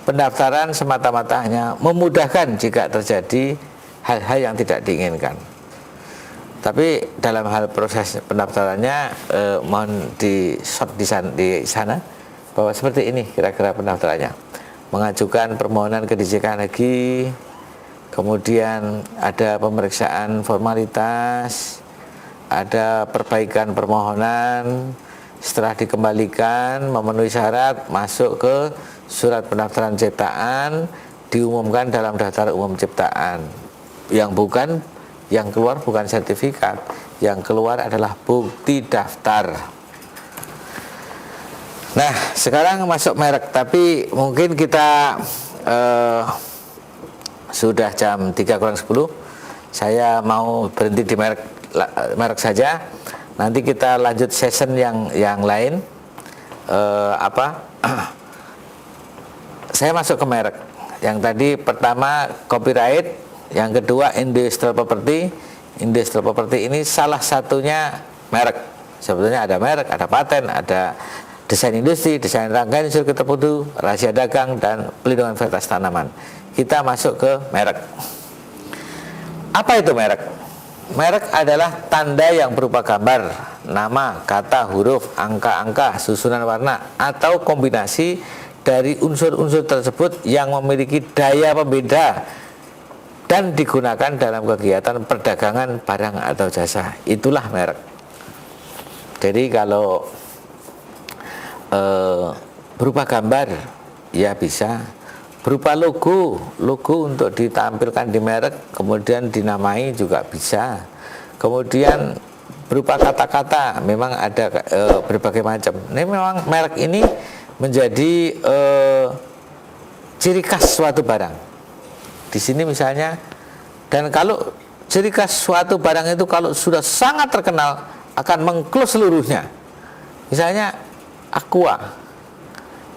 Pendaftaran semata-mata hanya memudahkan jika terjadi hal-hal yang tidak diinginkan. Tapi dalam hal proses pendaftarannya mohon di short di sana bahwa seperti ini kira-kira pendaftarannya. Mengajukan permohonan kedisiplinan lagi, kemudian ada pemeriksaan formalitas, ada perbaikan permohonan, setelah dikembalikan memenuhi syarat masuk ke surat pendaftaran ciptaan, diumumkan dalam daftar umum ciptaan. Yang keluar bukan sertifikat, yang keluar adalah bukti daftar. Nah, sekarang masuk merek, tapi mungkin kita sudah jam 3:10. Saya mau berhenti di merek saja. Nanti kita lanjut session yang lain. Saya masuk ke merek. Yang tadi pertama copyright, yang kedua industrial property. Industrial property ini salah satunya merek. Sebetulnya ada merek, ada paten, ada desain industri, desain rangkaian sirkuit terpadu, rahasia dagang, dan pelindungan varietas tanaman. Kita masuk ke merek. Apa itu merek? Merek adalah tanda yang berupa gambar, nama, kata, huruf, angka-angka, susunan warna, atau kombinasi dari unsur-unsur tersebut yang memiliki daya pembeda dan digunakan dalam kegiatan perdagangan barang atau jasa. Itulah merek. Jadi kalau berupa gambar, ya bisa. Berupa logo untuk ditampilkan di merek, kemudian dinamai juga bisa. Kemudian berupa kata-kata, memang ada berbagai macam. Ini memang merek ini menjadi ciri khas suatu barang. Di sini misalnya, dan kalau ciri khas suatu barang itu kalau sudah sangat terkenal akan mengclose seluruhnya. Misalnya aqua,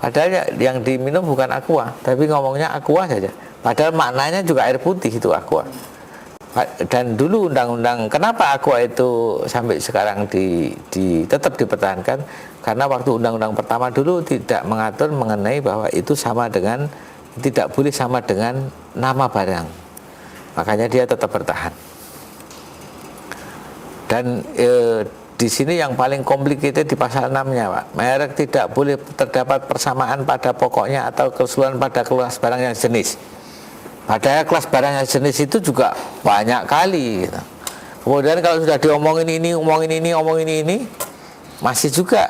padahal yang diminum bukan aqua, tapi ngomongnya aqua saja. Padahal maknanya juga air putih itu aqua. Dan dulu undang-undang kenapa aqua itu sampai sekarang tetap dipertahankan, karena waktu undang-undang pertama dulu tidak mengatur mengenai bahwa itu sama dengan, tidak boleh sama dengan nama barang, makanya dia tetap bertahan. Dan di sini yang paling complicated di pasal 6-nya, Pak, merek tidak boleh terdapat persamaan pada pokoknya atau keseluruhan pada kelas barang yang jenis. Padahal kelas barang yang jenis itu juga banyak kali gitu. Kemudian kalau sudah diomongin ini, omongin ini, masih juga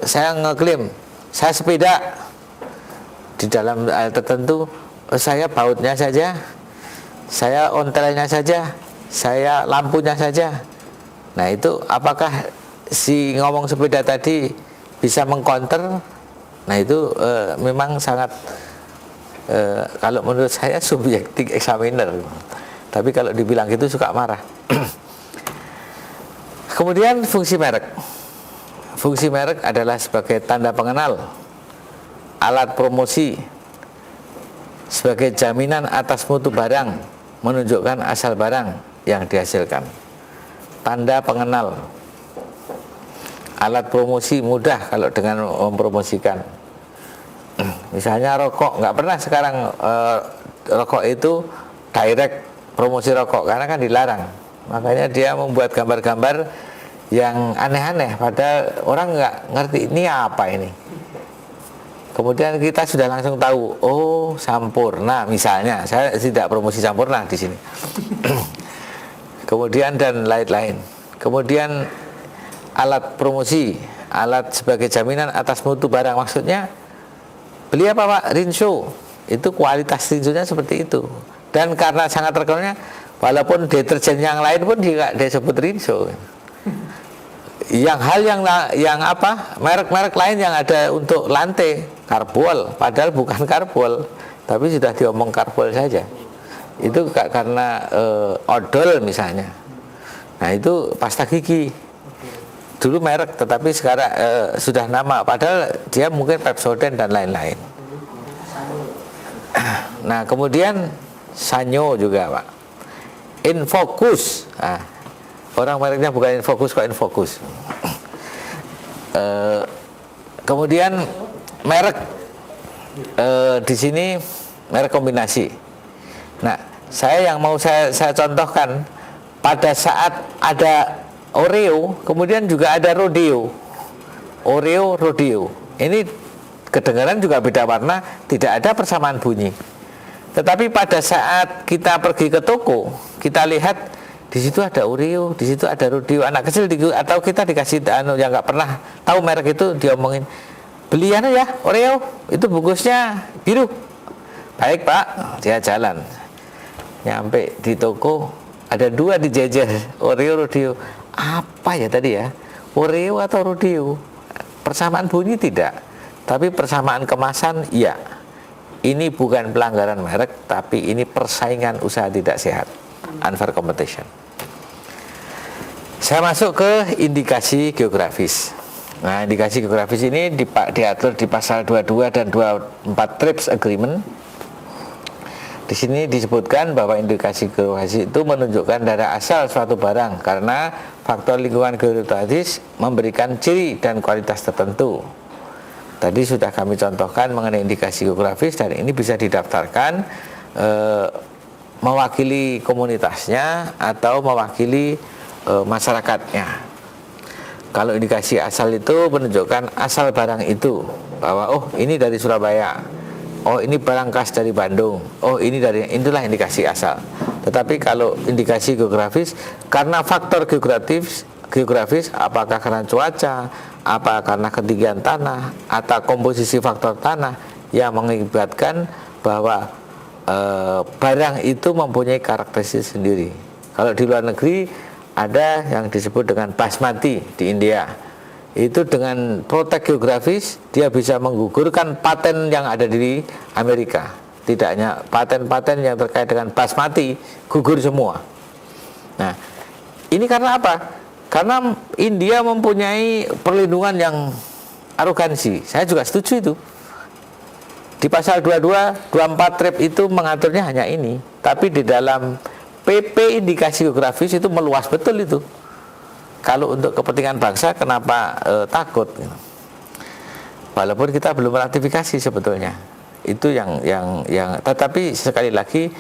saya ngeklaim saya sepeda, di dalam hal tertentu saya bautnya saja, saya ontelnya saja, saya lampunya saja. Nah itu apakah si ngomong sepeda tadi bisa mengcounter? Nah itu memang sangat kalau menurut saya subjektif examiner. Tapi kalau dibilang gitu suka marah. Kemudian fungsi merek. Fungsi merek adalah sebagai tanda pengenal, alat promosi, sebagai jaminan atas mutu barang, menunjukkan asal barang yang dihasilkan. Tanda pengenal, alat promosi mudah kalau dengan mempromosikan. Misalnya rokok, nggak pernah sekarang rokok itu direct promosi rokok karena kan dilarang. Makanya dia membuat gambar-gambar yang aneh-aneh, padahal orang nggak ngerti ini apa ini. Kemudian kita sudah langsung tahu, oh Sampurna misalnya, saya tidak promosi Sampurna di sini. Kemudian dan lain-lain. Kemudian alat promosi, alat sebagai jaminan atas mutu barang, maksudnya beli apa Pak? Rinso. Itu kualitas rinsonya seperti itu. Dan karena sangat terkenalnya, walaupun deterjen yang lain pun juga disebut rinso. Yang apa? Merek-merek lain yang ada untuk lantai, karbol, padahal bukan karbol, tapi sudah diomong karbol saja. Itu karena odol misalnya. Nah itu pasta gigi. Dulu merek, tetapi sekarang sudah nama, padahal dia mungkin Pepsodent dan lain-lain. Nah kemudian Sanyo juga Pak, Infocus. Nah, orang mereknya bukan Infocus kok, Infocus. Kemudian merek di sini merek kombinasi. Nah saya contohkan, pada saat ada Oreo, kemudian juga ada Rodeo. Oreo, Rodeo. Ini kedengaran juga beda warna, tidak ada persamaan bunyi. Tetapi pada saat kita pergi ke toko, kita lihat di situ ada Oreo, di situ ada Rodeo. Anak kecil atau kita dikasih yang nggak pernah tahu merek itu, diomongin, beli ya Oreo, itu bungkusnya biru. Baik Pak, dia jalan. Nyampe di toko, ada dua dijejer, Oreo, Rodeo. Apa ya tadi ya, Oreo atau Rodeo? Persamaan bunyi tidak, tapi persamaan kemasan iya. Ini bukan pelanggaran merek, tapi ini persaingan usaha tidak sehat, unfair competition. Saya masuk ke indikasi geografis. Nah indikasi geografis ini diatur di pasal 22 dan 24 TRIPS Agreement. Di sini disebutkan bahwa indikasi geografis itu menunjukkan daerah asal suatu barang karena faktor lingkungan geografis memberikan ciri dan kualitas tertentu. Tadi sudah kami contohkan mengenai indikasi geografis, dan ini bisa didaftarkan mewakili komunitasnya atau mewakili masyarakatnya. Kalau indikasi asal itu menunjukkan asal barang itu, bahwa oh ini dari Surabaya, oh ini barang khas dari Bandung, oh inilah indikasi asal. Tetapi kalau indikasi geografis, karena faktor geografis, apakah karena cuaca, apa karena ketinggian tanah, atau komposisi faktor tanah yang mengakibatkan bahwa barang itu mempunyai karakteristik sendiri. Kalau di luar negeri ada yang disebut dengan basmati di India, itu dengan protek geografis dia bisa menggugurkan paten yang ada di Amerika. Tidak hanya paten-paten yang terkait dengan basmati gugur semua. Nah, ini karena apa? Karena India mempunyai perlindungan yang arogansi. Saya juga setuju itu. Di pasal 22, 24 TRIP itu mengaturnya hanya ini. Tapi di dalam PP indikasi geografis itu meluas betul itu. Kalau untuk kepentingan bangsa, kenapa takut? Walaupun kita belum ratifikasi sebetulnya. Itu yang tetapi sekali lagi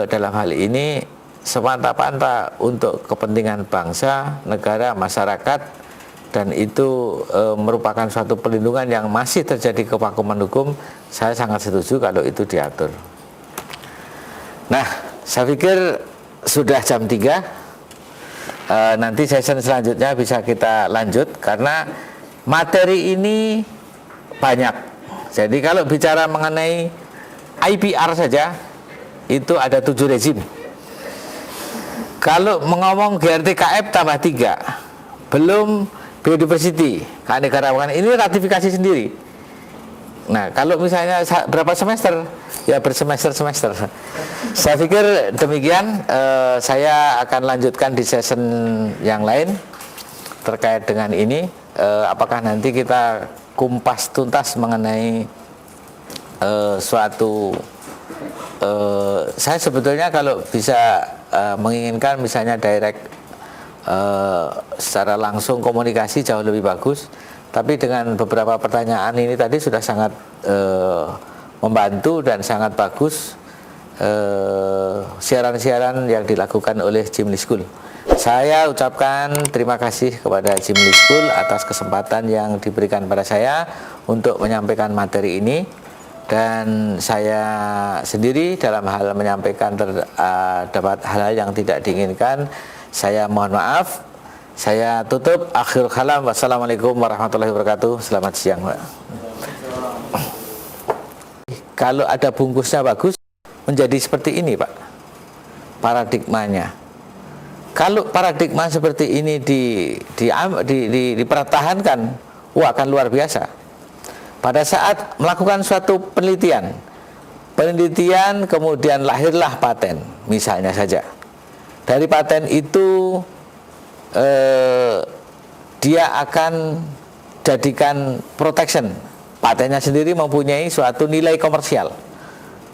dalam hal ini semata-mata untuk kepentingan bangsa, negara, masyarakat, dan itu merupakan suatu perlindungan yang masih terjadi kevakuman hukum. Saya sangat setuju kalau itu diatur. Nah, saya pikir sudah jam 3. Nanti session selanjutnya bisa kita lanjut karena materi ini banyak. Jadi kalau bicara mengenai IPR saja itu ada 7 rezim. Kalau mengomong GRTKF tambah 3, belum biodiversity, keanekaragaman, ini ratifikasi sendiri. Nah, kalau misalnya berapa semester? Ya bersemester-semester. Saya pikir demikian. Saya akan lanjutkan di session yang lain terkait dengan ini. Apakah nanti kita kumpas tuntas mengenai suatu saya sebetulnya kalau bisa menginginkan misalnya direct secara langsung komunikasi jauh lebih bagus, tapi dengan beberapa pertanyaan ini tadi sudah sangat membantu dan sangat bagus siaran-siaran yang dilakukan oleh Jimli School. Saya ucapkan terima kasih kepada Jimli School atas kesempatan yang diberikan pada saya untuk menyampaikan materi ini, dan saya sendiri dalam hal menyampaikan terdapat hal-hal yang tidak diinginkan, saya mohon maaf. Saya tutup. Akhirul kalam. Wassalamualaikum warahmatullahi wabarakatuh. Selamat siang, Pak. Kalau ada bungkusnya bagus, menjadi seperti ini, Pak, paradigmanya. Kalau paradigma seperti ini dipertahankan, wah, akan luar biasa. Pada saat melakukan suatu penelitian kemudian lahirlah paten, misalnya saja. Dari paten itu dia akan jadikan protection. Patennya sendiri mempunyai suatu nilai komersial.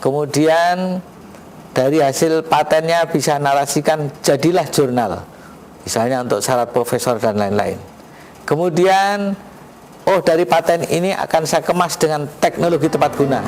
Kemudian dari hasil patennya bisa narasikan jadilah jurnal, misalnya untuk syarat profesor dan lain-lain. Kemudian, oh, dari paten ini akan saya kemas dengan teknologi tepat guna.